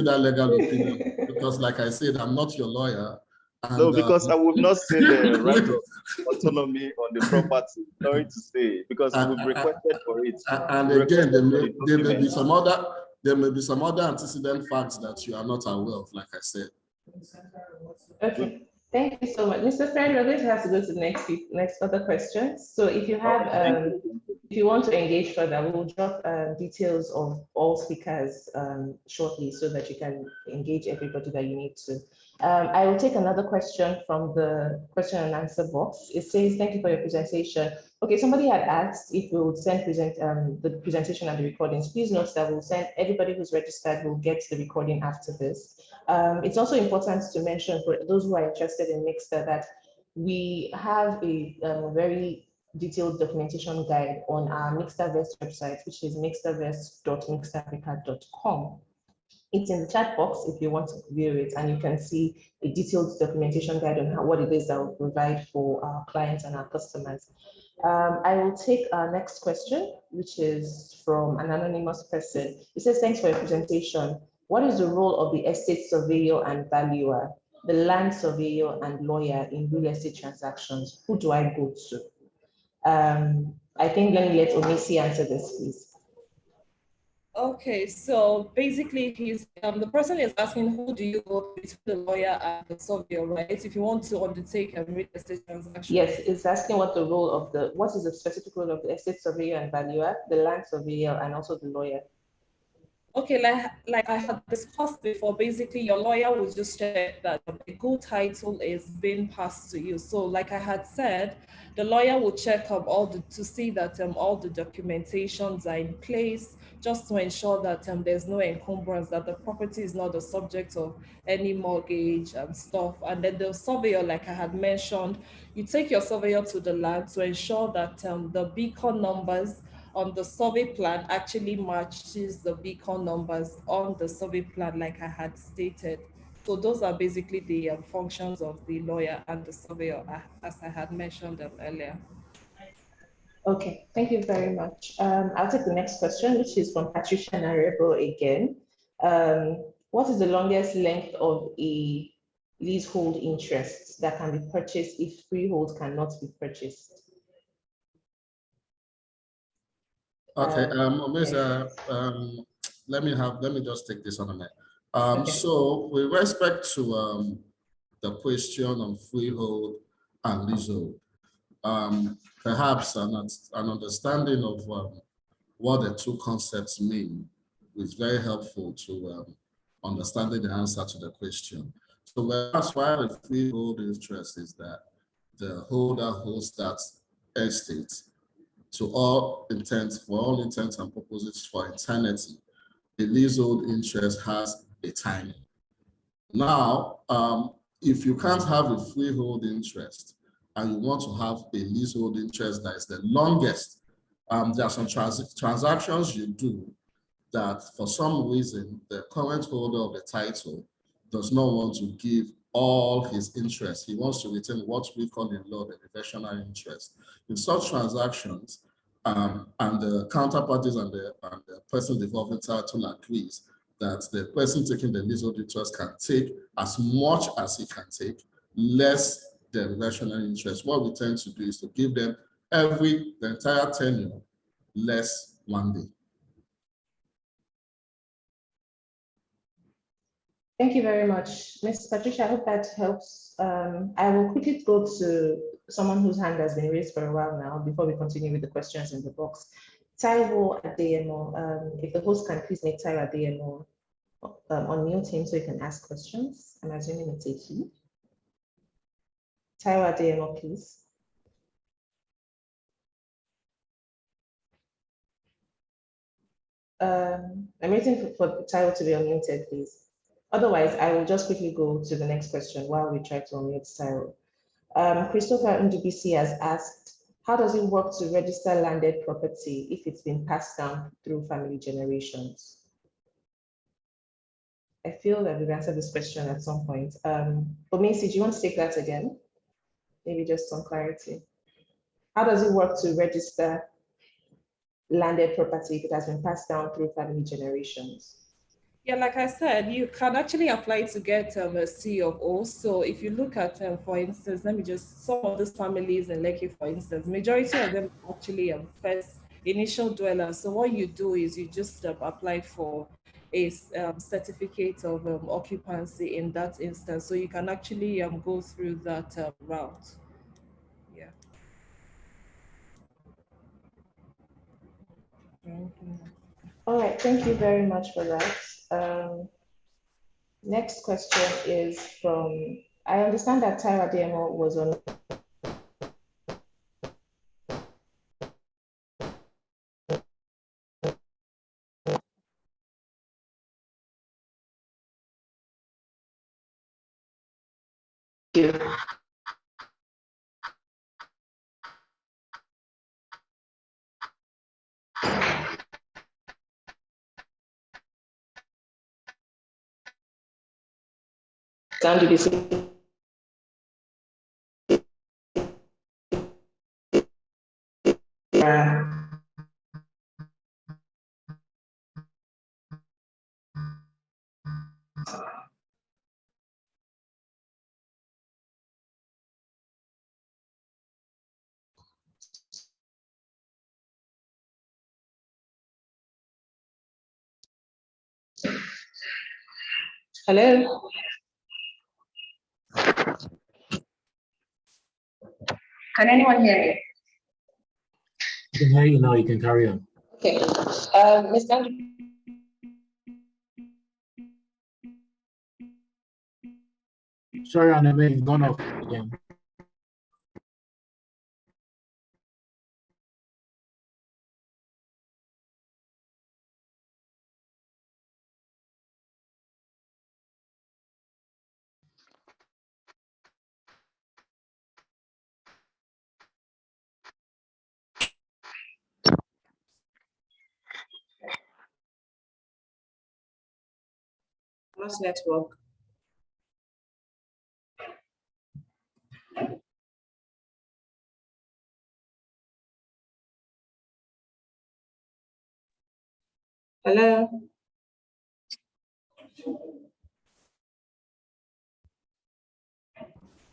that legal opinion because, like I said, I'm not your lawyer. And, no, because I would not say the right of autonomy on the property. Sorry to say, because we've requested for it. And again, there may be some other antecedent facts that you are not aware of, like I said. Okay. Thank you so much. Mr. Fred, we're going to have to go to the next other questions. So if you have, if you want to engage further, we'll drop details of all speakers shortly so that you can engage everybody that you need to. I will take another question from the question and answer box. It says, thank you for your presentation. Okay, somebody had asked if we would send the presentation and the recordings. Please note that we'll send everybody who's registered will get the recording after this. It's also important to mention for those who are interested in Mixta that we have a very detailed documentation guide on our Mixtaverse website, which is mixtaverse.mixtaafrica.com. It's in the chat box if you want to view it, and you can see a detailed documentation guide on what it is that we provide for our clients and our customers. I will take our next question, which is from an anonymous person. It says, thanks for your presentation. What is the role of the estate surveyor and valuer, the land surveyor and lawyer in real estate transactions? Who do I go to? I think let me let Omisi answer this, please. Okay, so basically the person is asking who do you go between the lawyer and the surveyor, right? If you want to undertake a real estate transaction. Yes, it's asking what is the specific role of the estate surveyor and valuer, the land surveyor, and also the lawyer. Okay, like I had discussed before, basically your lawyer will just check that a good title is being passed to you. So like I had said, the lawyer will check up to see that all the documentations are in place, just to ensure that there's no encumbrance, that the property is not the subject of any mortgage and stuff. And then the surveyor, like I had mentioned, you take your surveyor to the land to ensure that the beacon numbers on the survey plan actually matches the beacon numbers on the survey plan, like I had stated. So those are basically the functions of the lawyer and the surveyor, as I had mentioned earlier. Okay, thank you very much. I'll take the next question, which is from Patricia Narebo again. What is the longest length of a leasehold interest that can be purchased if freehold cannot be purchased? Okay, let me just take this on a minute. Okay. So with respect to the question on freehold and leasehold, perhaps an understanding of what the two concepts mean is very helpful to understanding the answer to the question. So that's why the freehold interest is that the holder holds that estate to all intents, for all intents and purposes for eternity. The leasehold interest has a timing. Now, if you can't have a freehold interest and you want to have a leasehold interest that is the longest, there are some transactions you do that for some reason the current holder of the title does not want to give all his interest. He wants to retain what we call in law the reversionary interest. In such transactions, and the counterparties and the person devolving title agrees that the person taking the leasehold interest can take as much as he can take, less the reversionary interest. What we tend to do is to give them the entire tenure, less 1 day. Thank you very much. Ms. Patricia, I hope that helps. I will quickly go to someone whose hand has been raised for a while now before we continue with the questions in the box. Taiwo Adeyemo, if the host can please make Taiwo Adeyemo unmute him so he can ask questions. I'm assuming it's a he. Taiwo Adeyemo, please. I'm waiting for Taiwo to be unmuted, please. Otherwise, I will just quickly go to the next question while we try to unmute Taiwo. Christopher Ndubisi has asked, how does it work to register landed property if it's been passed down through family generations? I feel that we've answered this question at some point. But Macy, do you want to take that again? Maybe just some clarity. How does it work to register landed property if it has been passed down through family generations? Yeah, like I said, you can actually apply to get a C of O. So if you look at, for instance, some of these families in Lekki, for instance, majority of them actually first initial dwellers. So what you do is you just apply for a certificate of occupancy in that instance. So you can actually go through that route. Yeah. All right, thank you very much for that. Next question is from, I understand that Taiwo Adeyemo was on. Thank you. Down to this. Hello? Can anyone hear me? I can hear you now, you can carry on. Okay. Mr. Andrew. Sorry, Anna, you've gone off again. Lost network. Hello?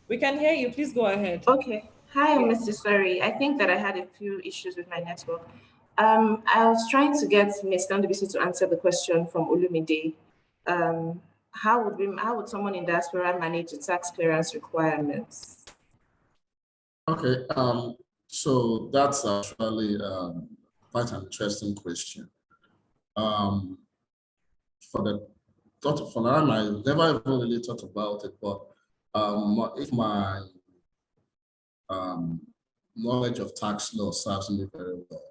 We can hear you, please go ahead. Okay. Hi, Mrs. Ferry. I think that I had a few issues with my network. I was trying to get Ms. Ndubisi to answer the question from Olumide. How would someone in diaspora manage the tax clearance requirements? Okay, so that's actually quite an interesting question. for the thought for now, I never even really thought about it, but if my knowledge of tax law serves me very well,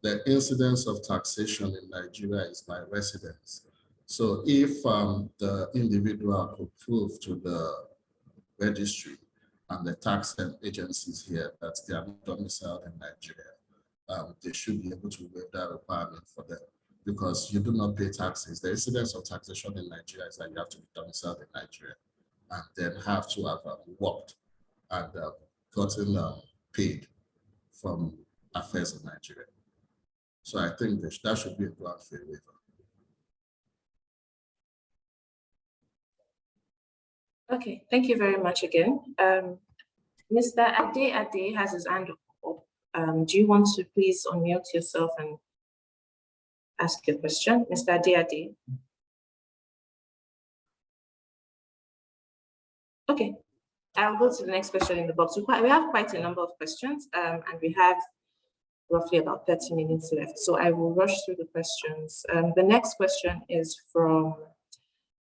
the incidence of taxation in Nigeria is by residence. So if the individual could prove to the registry and the tax agencies here that they are not domiciled in Nigeria, they should be able to waive that requirement for them, because you do not pay taxes. The incidence of taxation in Nigeria is that you have to be domiciled in Nigeria and then have to have worked and gotten paid from affairs in Nigeria. So I think that should be a ground for a waiver. Okay, thank you very much again. Mr. Ade has his hand up. Do you want to please unmute yourself and ask your question? Mr. Ade. Okay, I'll go to the next question in the box. We have quite a number of questions, and we have roughly about 30 minutes left. So I will rush through the questions. The next question is from,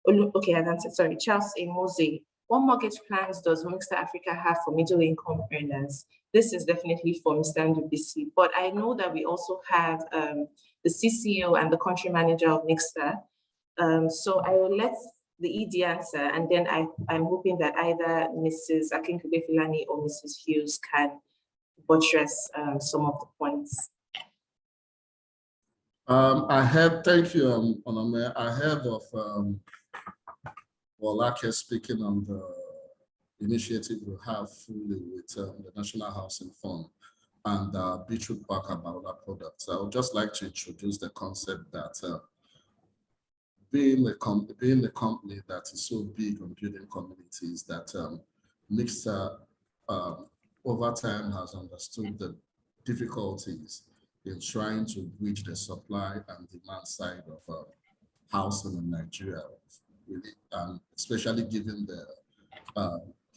okay, I've answered, sorry, Charles Emozi. What mortgage plans does Mixta Africa have for middle income earners? This is definitely for Mr. Ndubisi, but I know that we also have the CCO and the country manager of Mixta. So I will let the ED answer, and then I'm hoping that either Mrs. Akinkube Filani or Mrs. Hughes can buttress some of the points. Thank you, Onome. I heard of Wolake speaking on the initiative we have fully with the National Housing Fund and Beachwood Park and Barola products. I would just like to introduce the concept that being a company that is so big on building communities, that Mixta over time has understood the difficulties in trying to bridge the supply and demand side of housing in Nigeria, especially given the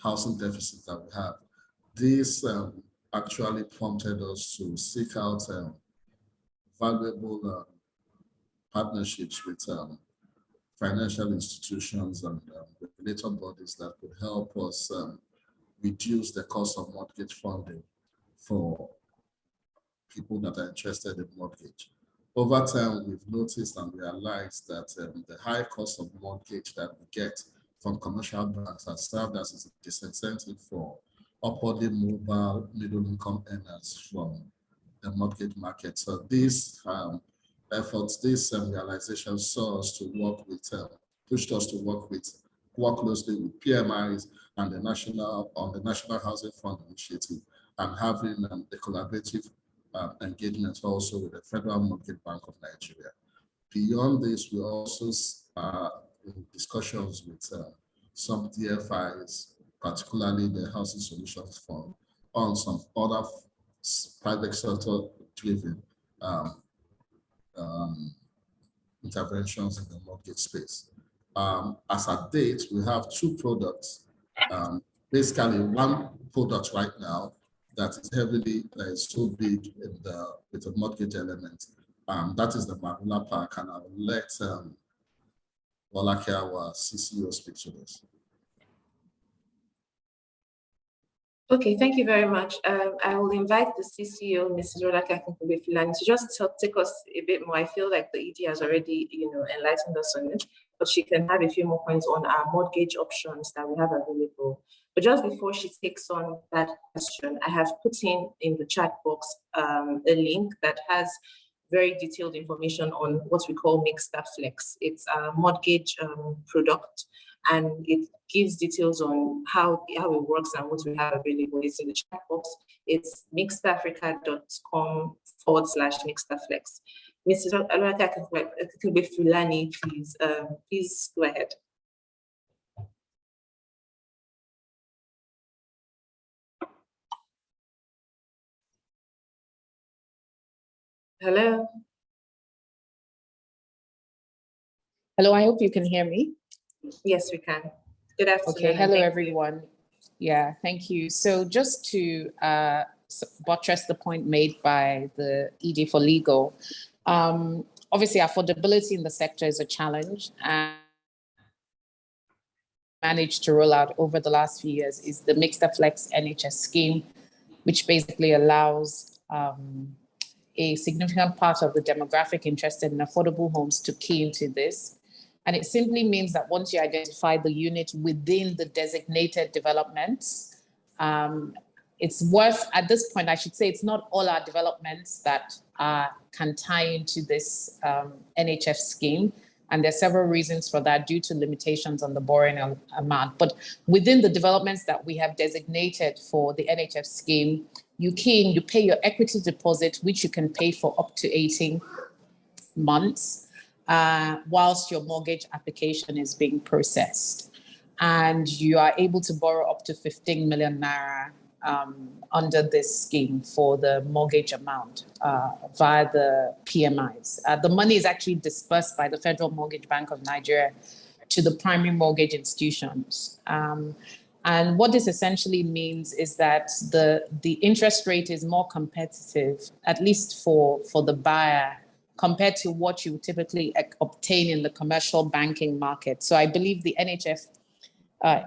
housing deficit that we have. This actually prompted us to seek out valuable partnerships with financial institutions and regulator bodies that could help us reduce the cost of mortgage funding for people that are interested in mortgage. Over time, we've noticed and realized that the high cost of mortgage that we get from commercial banks has served as a disincentive for upwardly mobile middle-income earners from the mortgage market. So these efforts, this realization saw us to work with, pushed us to work closely with PMIs and the National Housing Fund initiative, and having a collaborative engagement also with the Federal Mortgage Bank of Nigeria. Beyond this, we also in discussions with some DFIs, particularly the Housing Solutions Fund, on some other private sector driven interventions in the mortgage space. As at date, we have two products. Basically, one product right now that is so big with the mortgage element. That is the Marula Park, and I will let Wolake, our CCO, speak to this. Okay, thank you very much. I will invite the CCO, Mrs. Wolake Akinkube Filani, to just take us a bit more. I feel like the ED has already, enlightened us on it, but she can have a few more points on our mortgage options that we have available. But just before she takes on that question, I have put in the chat box a link that has very detailed information on what we call Mixta Flex. It's a mortgage product, and it gives details on how it works and what we have available. It's in the chat box. It's mixtaafrica.com/MixtaFlex. Mrs. Wolake Akinkube Filani, please go ahead. Hello. Hello, I hope you can hear me. Yes, we can. Good afternoon. Okay, hello everyone. Yeah, thank you. So just to buttress the point made by the ED for Legal, Obviously, affordability in the sector is a challenge, and managed to roll out over the last few years is the Mixta Flex NHS scheme, which basically allows a significant part of the demographic interested in affordable homes to key into this. And it simply means that once you identify the unit within the designated developments, it's worth, at this point, I should say, it's not all our developments that can tie into this NHF scheme. And there are several reasons for that due to limitations on the borrowing amount. But within the developments that we have designated for the NHF scheme, you pay your equity deposit, which you can pay for up to 18 months, whilst your mortgage application is being processed. And you are able to borrow up to 15 million naira under this scheme for the mortgage amount via the PMIs. The money is actually dispersed by the Federal Mortgage Bank of Nigeria to the primary mortgage institutions. And what this essentially means is that the interest rate is more competitive, at least for the buyer, compared to what you typically obtain in the commercial banking market. So I believe the NHF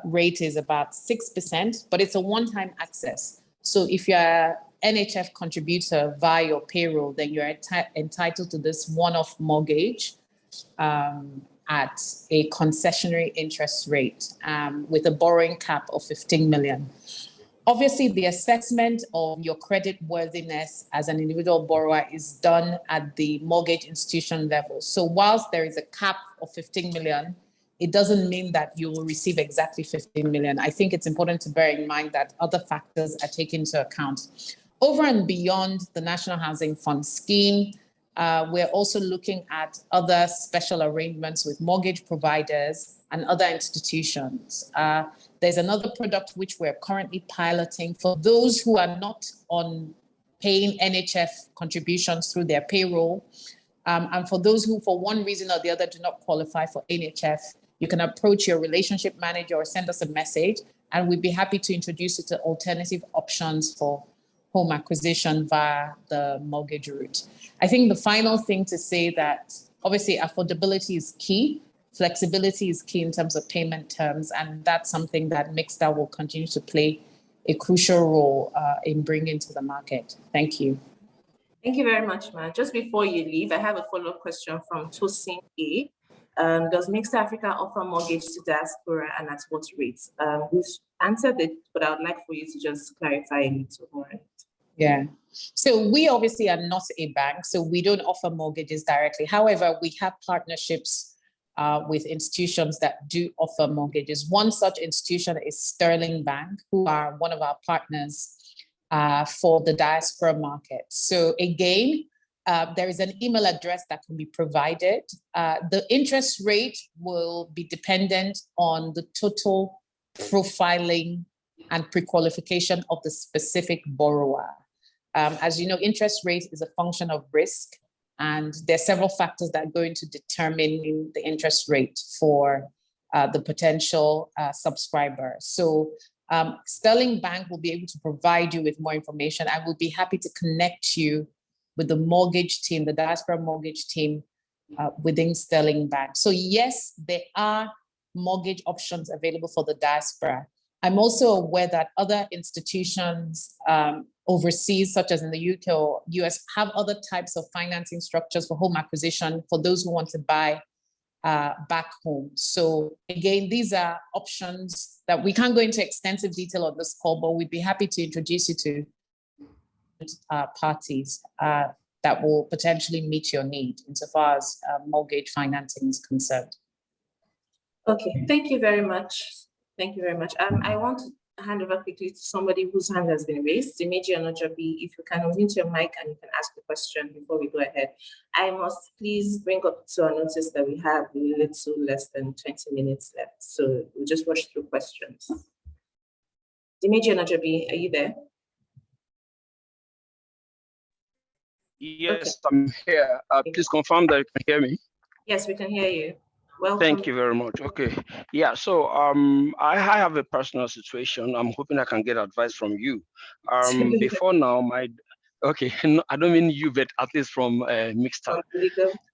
rate is about 6%, but it's a one-time access. So if you're an NHF contributor via your payroll, then you're entitled to this one-off mortgage at a concessionary interest rate with a borrowing cap of 15 million. Obviously, the assessment of your credit worthiness as an individual borrower is done at the mortgage institution level. So whilst there is a cap of 15 million, it doesn't mean that you will receive exactly 15 million. I think it's important to bear in mind that other factors are taken into account. Over and beyond the National Housing Fund scheme, we're also looking at other special arrangements with mortgage providers and other institutions. There's another product which we're currently piloting for those who are not on paying NHF contributions through their payroll. And for those who, for one reason or the other, do not qualify for NHF, you can approach your relationship manager or send us a message, and we'd be happy to introduce you to alternative options for home acquisition via the mortgage route. I think the final thing to say that obviously affordability is key, flexibility is key in terms of payment terms, and that's something that Mixta will continue to play a crucial role in bringing to the market. Thank you. Thank you very much, Ma. Just before you leave, I have a follow-up question from Tosin A. Does Mixta Africa offer mortgage to diaspora and at what rates? We've answered it, but I would like for you to just clarify a little more. Yeah, so we obviously are not a bank, so we don't offer mortgages directly. However, we have partnerships with institutions that do offer mortgages. One such institution is Sterling Bank, who are one of our partners for the diaspora market. So again, there is an email address that can be provided. The interest rate will be dependent on the total profiling and pre-qualification of the specific borrower. As you know, interest rate is a function of risk, and there are several factors that go into determining the interest rate for the potential subscriber. So Sterling Bank will be able to provide you with more information. I will be happy to connect you with the mortgage team, the diaspora mortgage team within Sterling Bank. So yes, there are mortgage options available for the diaspora. I'm also aware that other institutions overseas, such as in the UK or US, have other types of financing structures for home acquisition for those who want to buy back home. So again, these are options that we can't go into extensive detail on this call, but we'd be happy to introduce you to parties that will potentially meet your need insofar as mortgage financing is concerned. Okay, thank you very much. Thank you very much. I want to hand over quickly to somebody whose hand has been raised. Dimeji Onojobi, if you can unmute your mic and you can ask the question before we go ahead. I must please bring up to our notice that we have a little less than 20 minutes left. So we'll just rush through questions. Dimeji Onojobi, are you there? Yes, okay. I'm here. Please confirm that you can hear me. Yes, we can hear you. Welcome. Thank you very much. Okay. Yeah, so I have a personal situation. I'm hoping I can get advice from you. Before now, okay, no, I don't mean you, but at least from Mixta.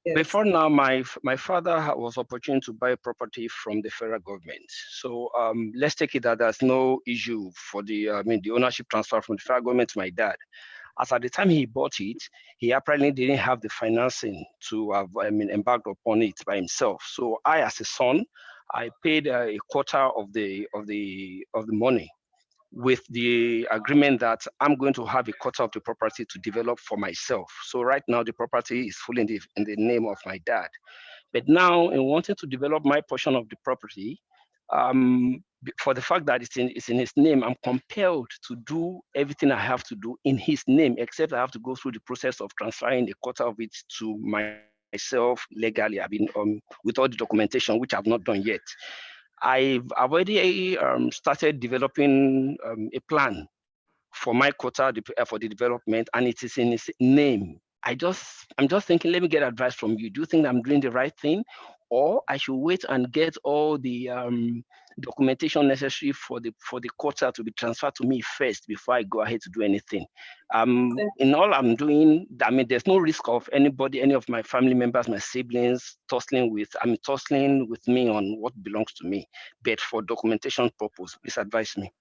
Yes. Before now, my father was opportunity to buy property from the federal government. So let's take it that there's no issue for the the ownership transfer from the federal government to my dad. As at the time he bought it, he apparently didn't have the financing to have embarked upon it by himself. So I, as a son, I paid a quarter of the money, with the agreement that I'm going to have a quarter of the property to develop for myself. So right now the property is fully in the name of my dad. But now, in wanting to develop my portion of the property, for the fact that it's in his name, I'm compelled to do everything I have to do in his name, except I have to go through the process of transferring a quarter of it to myself legally. I've been with all the documentation, which I've not done yet. I've already started developing a plan for my quota for the development, and it is in his name. I'm just thinking, let me get advice from you. Do you think I'm doing the right thing, or I should wait and get all the documentation necessary for the quota to be transferred to me first before I go ahead to do anything? In all I'm doing, there's no risk of anybody, any of my family members, my siblings, tussling with me on what belongs to me. But for documentation purpose, please advise me.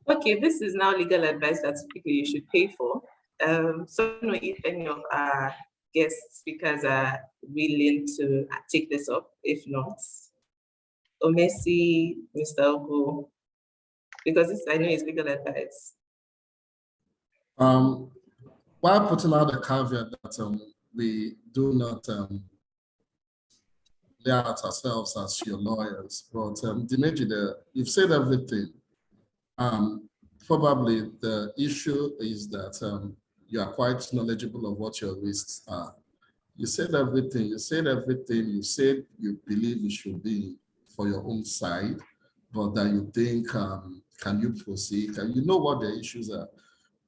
Okay, this is now legal advice that typically you should pay for. So I don't know if any of our guest speakers are willing to take this up. If not, Omesi, Mr. Ogo, because this I know is legal advice. While putting out the caveat that we do not lay out ourselves as your lawyers, but Dimeji, you've said everything. Probably the issue is that you are quite knowledgeable of what your risks are. You said everything. You said you believe it should be for your own side, but that you think, can you proceed? And you know what the issues are.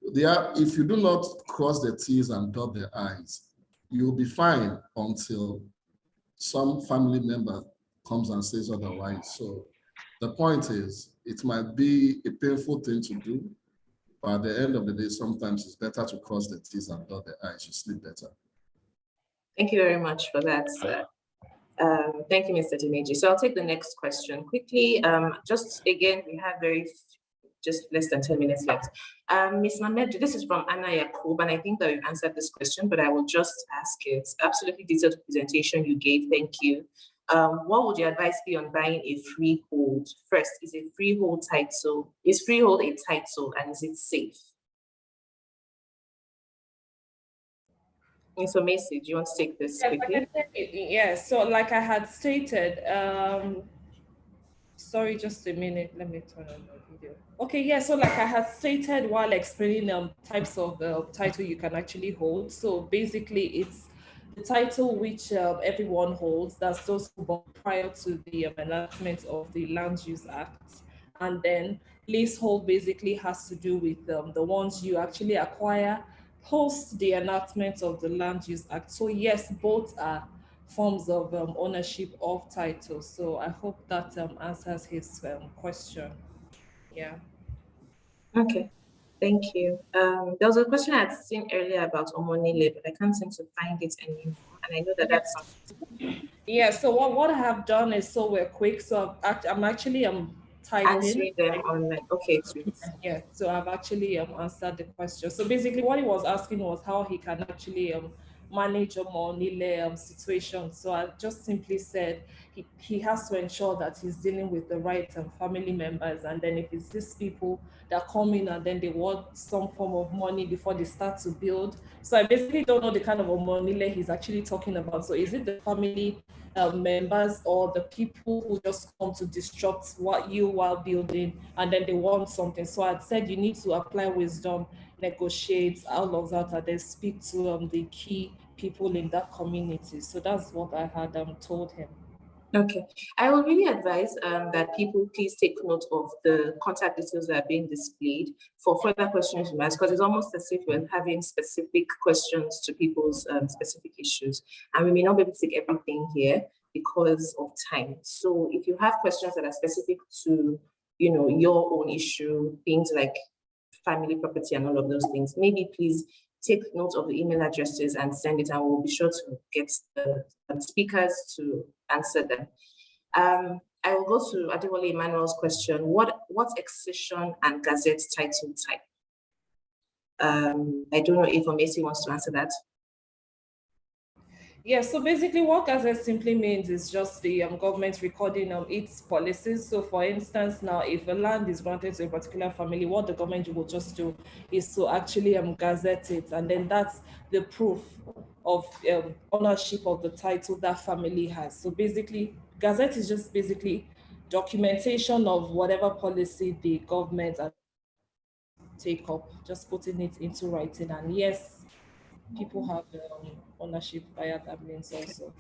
If you do not cross the T's and dot the I's, you'll be fine until some family member comes and says otherwise. So the point is, it might be a painful thing to do, but at the end of the day, sometimes it's better to cross the T's and dot the I's. You sleep better. Thank you very much for that, sir. Thank you, Mr. Dimeji. So I'll take the next question quickly. Just again, we have just less than 10 minutes left. Ms. Mamed, this is from Anna Yakub, and I think that we've answered this question, but I will just ask it. Absolutely detailed presentation you gave, thank you. What would your advice be on buying a freehold? First, is a freehold title? Is freehold a title, and is it safe? And so, Macy, do you want to take this quickly? Yes, so like I had stated, sorry, just a minute, let me turn on the video. Okay, yeah, so like I had stated while explaining types of title you can actually hold. So basically it's the title which everyone holds, that's those who bought prior to the enactment of the Land Use Act. And then leasehold basically has to do with the ones you actually acquire post the enactment of the Land Use Act. So yes, both are forms of ownership of titles. So I hope that answers his question. Yeah. Okay, thank you. There was a question I had seen earlier about Omonile, but I can't seem to find it anymore. And I know that that's something. Yeah, so what I have done is, so we're quick. So I'm actually typing. Answering them online. Okay, sweet. Yeah, so I've actually answered the question. So basically what he was asking was how he can actually manage a Omonile situation. So I just simply said he has to ensure that he's dealing with the right family members. And then if it's these people that come in and then they want some form of money before they start to build. So I basically don't know the kind of Omonile he's actually talking about. So is it the family members or the people who just come to disrupt while building and then they want something? So I'd said you need to apply wisdom, negotiate, all of that, and then speak to the key people in that community. So that's what I had told him. Okay, I will really advise that people please take note of the contact details that are being displayed for further questions you ask, because it's almost as if we're having specific questions to people's specific issues, and we may not be able to take everything here because of time. So if you have questions that are specific to your own issue, things like family property and all of those things, maybe please take note of the email addresses and send it, and we'll be sure to get the speakers to answer them. I will go to Adewale Emmanuel's question. What's accession and gazette title type? I don't know if Omesi wants to answer that. Yeah, so basically what gazette simply means is just the government recording its policies. So for instance, now if a land is granted to a particular family, what the government will just do is to actually gazette it, and then that's the proof of ownership of the title that family has. So basically, gazette is just basically documentation of whatever policy the government take up, just putting it into writing. And yes, people have ownership via that means also.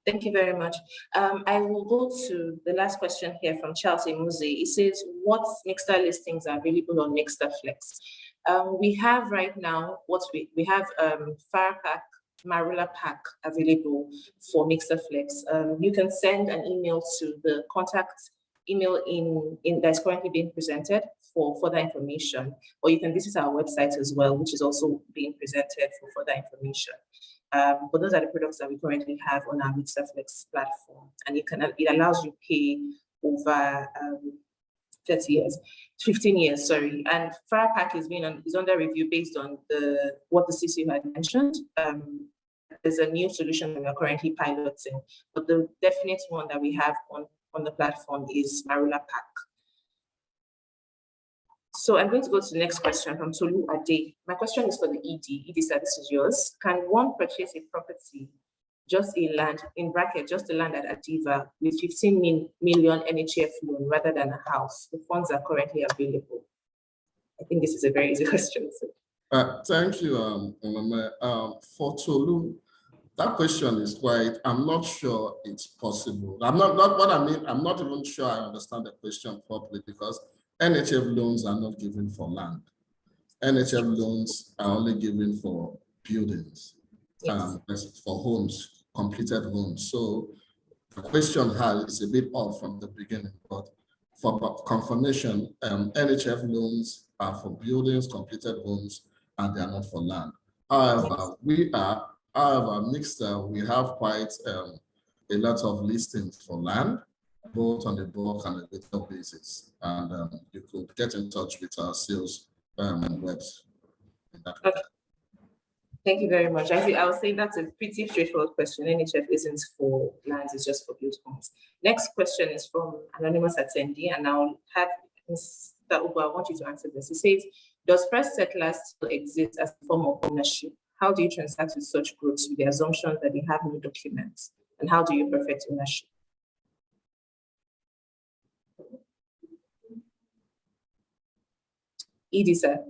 Thank you very much. I will go to the last question here from Charles Emuzi. It says, what Mixta listings are available on Mixta Flex? We have right now, we have Fire Pack, Marula Pack available for Mixta Flex. You can send an email to the contact email in that's currently being presented for further information, or you can visit our website as well, which is also being presented for further information. But those are the products that we currently have on our Mixta Flex platform, and it allows you pay over 15 years, sorry. And Fire Pack is under review based on what the CCU had mentioned. There's a new solution that we are currently piloting, but the definite one that we have on the platform is Marula Pack. So I'm going to go to the next question from Tolu Ade. My question is for the ED. ED, sir, this is yours. Can one purchase a property, just a land, in bracket, just a land at Adiva with 15 million NHF loan rather than a house? The funds are currently available. I think this is a very easy question. Thank you, Onome. For Tolu, that question is quite, I'm not sure it's possible. I'm not even sure I understand the question properly, because NHF loans are not given for land. NHF loans are only given for buildings, yes. For homes, completed homes. So the question is a bit off from the beginning, but for confirmation, NHF loans are for buildings, completed homes, and they are not for land. However, Mixta, we have quite a lot of listings for land, both on the bulk and the retail basis. And you could get in touch with our sales reps. Okay. Thank you very much. I would say that's a pretty straightforward question. NHF isn't for lands, it's just for built homes. Next question is from anonymous attendee, and I'll have Mr. Ugo, I want you to answer this. He says, does first settlers still exist as a form of ownership? How do you transact with such groups with the assumption that they have no documents? And how do you perfect ownership? ED, sir.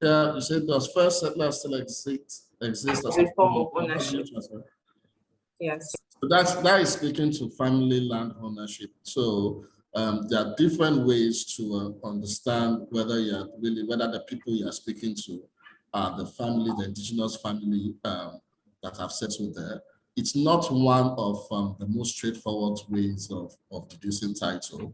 Yeah, you said does first settlers still exist as a form of ownership? Yes. So that is speaking to family land ownership. So there are different ways to understand whether the people you are speaking to are the family, the indigenous family that have settled there. It's not one of the most straightforward ways of deducing title.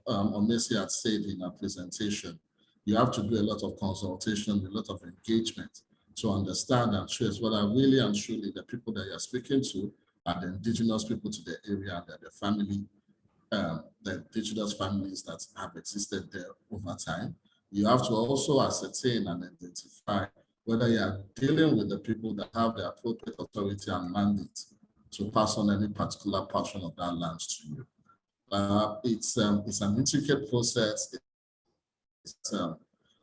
Omesi had said in our presentation, you have to do a lot of consultation, a lot of engagement to understand and trace whether really and truly the people that you're speaking to are the indigenous people to the area, and the family, the indigenous families that have existed there over time. You have to also ascertain and identify whether you are dealing with the people that have the appropriate authority and mandate to pass on any particular portion of that land to you. It's an intricate process.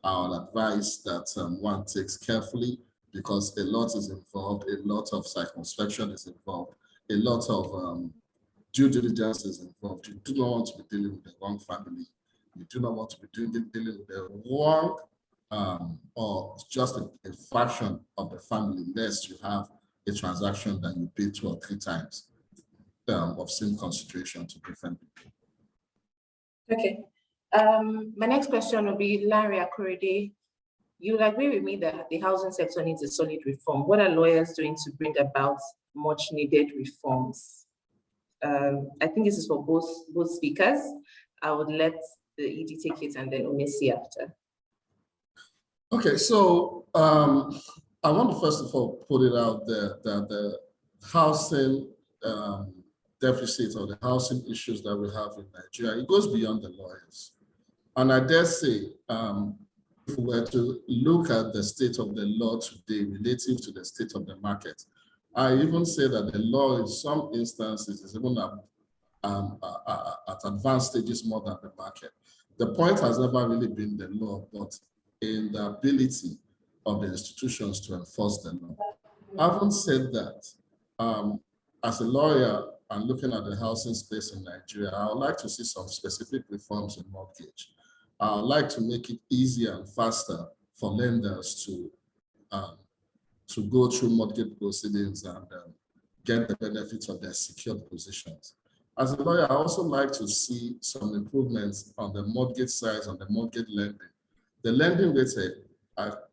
I would advise that one takes carefully, because a lot is involved, a lot of circumspection is involved, a lot of due diligence is involved. You do not want to be dealing with the wrong family. You do not want to be dealing with the wrong or just a fraction of the family, lest you have a transaction that you pay 2 or 3 times of same consideration to prevent people. Okay. My next question will be Larry Akorede. You'll agree with me that the housing sector needs a solid reform. What are lawyers doing to bring about much needed reforms? I think this is for both speakers. I would let the ED take it and then Omesi after. Okay, so I want to first of all put it out there that the housing deficit or the housing issues that we have in Nigeria, it goes beyond the lawyers. And I dare say, if we were to look at the state of the law today relative to the state of the market, I even say that the law in some instances is even at advanced stages more than the market. The point has never really been the law, but in the ability of the institutions to enforce the law. Having said that, as a lawyer and looking at the housing space in Nigeria, I would like to see some specific reforms in mortgage. I would like to make it easier and faster for lenders to go through mortgage proceedings and get the benefits of their secured positions. As a lawyer, I also like to see some improvements on the mortgage side, on the mortgage lending. The lending rates are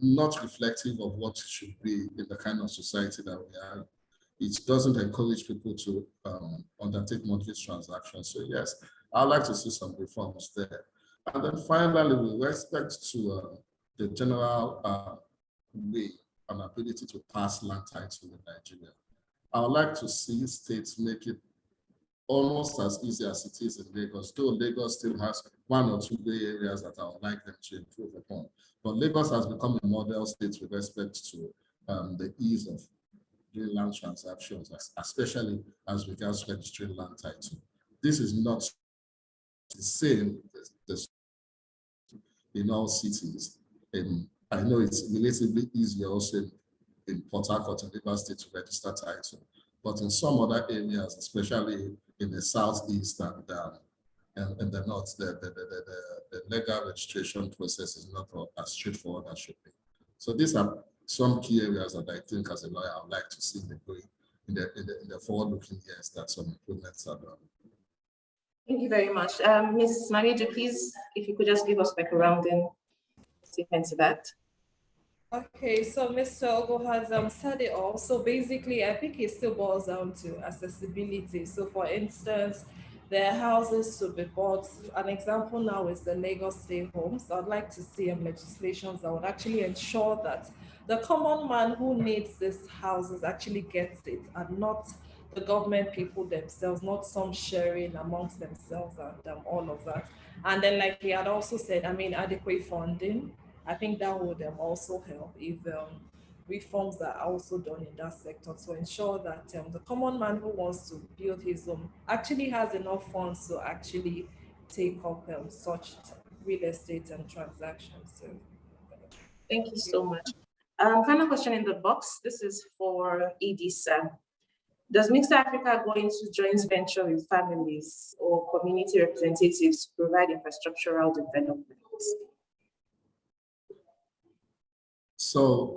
not reflective of what it should be in the kind of society that we are. It doesn't encourage people to undertake mortgage transactions. So yes, I'd like to see some reforms there. And then finally, with respect to the general way and ability to pass land title in Nigeria, I would like to see states make it almost as easy as it is in Lagos, though Lagos still has 1 or 2 gray areas that I would like them to improve upon. But Lagos has become a model state with respect to the ease of doing land transactions, especially as regards registering land title. This is not the same in all cities. I know it's relatively easier also in Port Harcourt and Rivers State to register title, but in some other areas, especially in the southeast and the north, the legal registration process is not as straightforward as should be. So these are some key areas that I think as a lawyer I would like to see in the forward-looking years that some improvements are done. Thank you very much. Ms. Mariedu, please, if you could just give us like a rounding statement to that. Okay, so Mr. Ogo has said it all. So basically, I think it still boils down to accessibility. So for instance, there are houses to be bought. An example now is the Lagos State homes. I'd like to see legislations that would actually ensure that the common man who needs these houses actually gets it, and not the government people themselves, not some sharing amongst themselves and all of that. And then like he had also said, I mean, adequate funding. I think that would also help if reforms are also done in that sector to ensure that the common man who wants to build his home actually has enough funds to actually take up such real estate and transactions. So, thank you so much. Final question in the box. This is for EDSA. Does Mixta Africa go into joint venture with families or community representatives to provide infrastructural development? So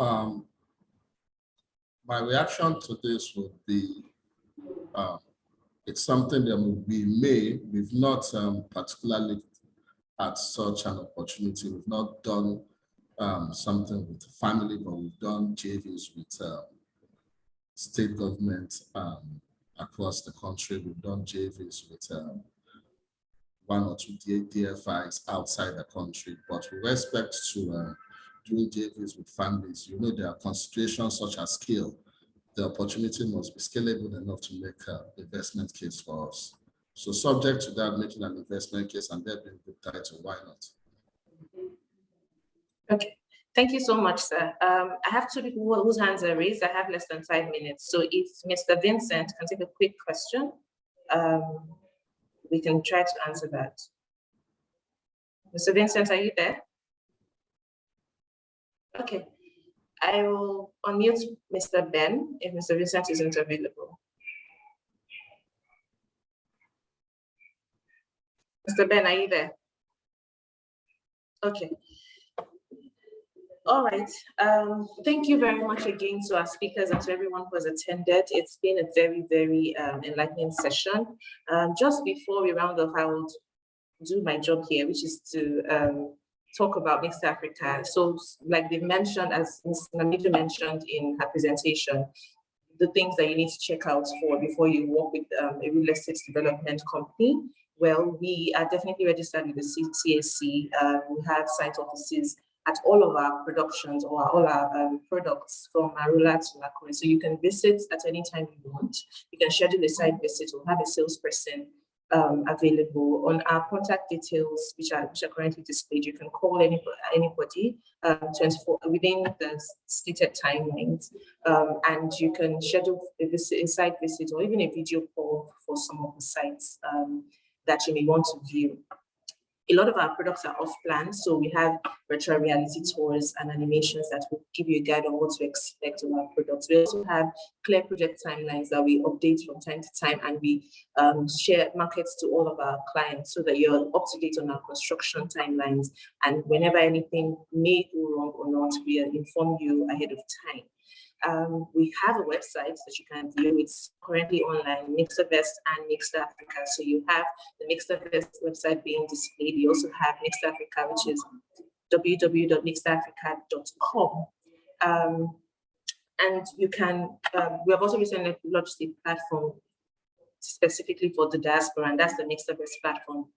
my reaction to this would be, it's something that we've not particularly had such an opportunity. We've not done something with family, but we've done JVs with state government across the country. We've done JVs with 1 or 2 DFIs outside the country, but with respect to doing JVs with families, you know, there are considerations such as scale. The opportunity must be scalable enough to make an investment case for us. So subject to that, making an investment case and there being good title, why not? Okay, thank you so much, sir. I have 2 people whose hands are raised. I have less than 5 minutes. So if Mr. Vincent can take a quick question, we can try to answer that. Mr. Vincent, are you there? Okay, I will unmute Mr. Ben if Mr. Vincent isn't available. Mr. Ben, are you there? Okay. All right. Thank you very much again to our speakers and to everyone who has attended. It's been a very, very enlightening session. Just before we round off, I will do my job here, which is to talk about Mixta Africa. So like they mentioned, as Ms. Namidu mentioned in her presentation, the things that you need to check out for before you work with a real estate development company. Well, we are definitely registered with the CAC. We have site offices at all of our productions or all our products from Marula to Lakoe. So you can visit at any time you want. You can schedule a site visit or have a salesperson available. On our contact details, which are currently displayed, you can call anybody 24 within the stated timelines, and you can schedule a site visit or even a video call for some of the sites that you may want to view. A lot of our products are off-plan, so we have virtual reality tours and animations that will give you a guide on what to expect of our products. We also have clear project timelines that we update from time to time, and we share markets to all of our clients so that you're up to date on our construction timelines. And whenever anything may go wrong or not, we inform you ahead of time. We have a website that you can view. It's currently online, MixtaVest and Mixta Africa. So you have the MixtaVest website being displayed. You also have Mixta Africa, which is www.mixtaafrica.com. And you can, we have also recently launched a platform specifically for the diaspora, and that's the MixtaVest platform.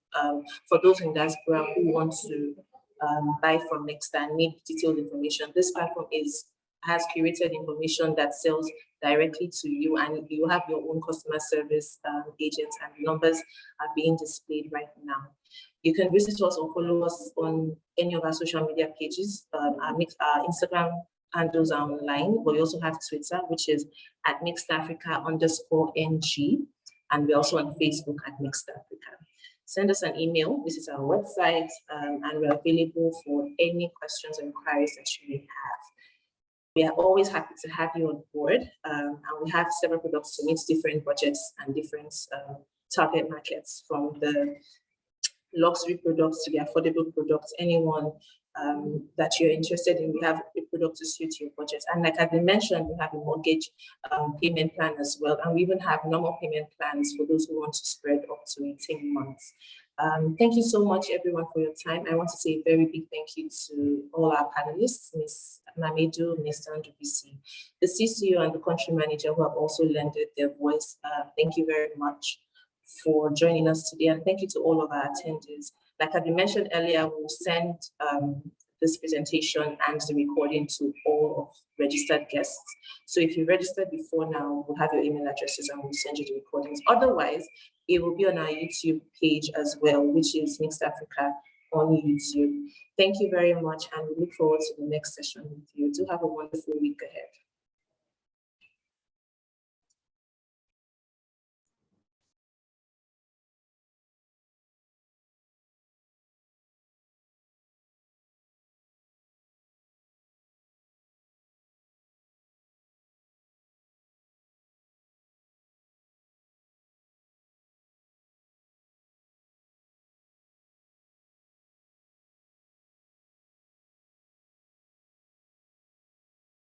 For those in diaspora who want to buy from Mixta and need detailed information, this platform has curated information that sells directly to you, and you have your own customer service agents, and the numbers are being displayed right now. You can visit us or follow us on any of our social media pages. Our Instagram handles are online, but we also have Twitter, which is at @MixedAfrica_NG, and we're also on Facebook at Mixed Africa. Send us an email, visit our website, and we're available for any questions or inquiries that you may have. We are always happy to have you on board, and we have several products to meet different budgets and different target markets, from the luxury products to the affordable products. Anyone that you're interested in, we have a product to suit your budget. And like I've been mentioned, we have a mortgage payment plan as well, and we even have normal payment plans for those who want to spread up to 18 months. Thank you so much, everyone, for your time. I want to say a very big thank you to all our panelists, Ms. Mamedu, Mr. Ndubisi, the CCO and the country manager who have also lended their voice. Thank you very much for joining us today, and thank you to all of our attendees. Like I mentioned earlier, we'll send this presentation and the recording to all of registered guests. So if you registered before now, we'll have your email addresses and we'll send you the recordings. Otherwise, it will be on our YouTube page as well, which is Mixed Africa on YouTube. Thank you very much, and we look forward to the next session with you. Do have a wonderful week ahead.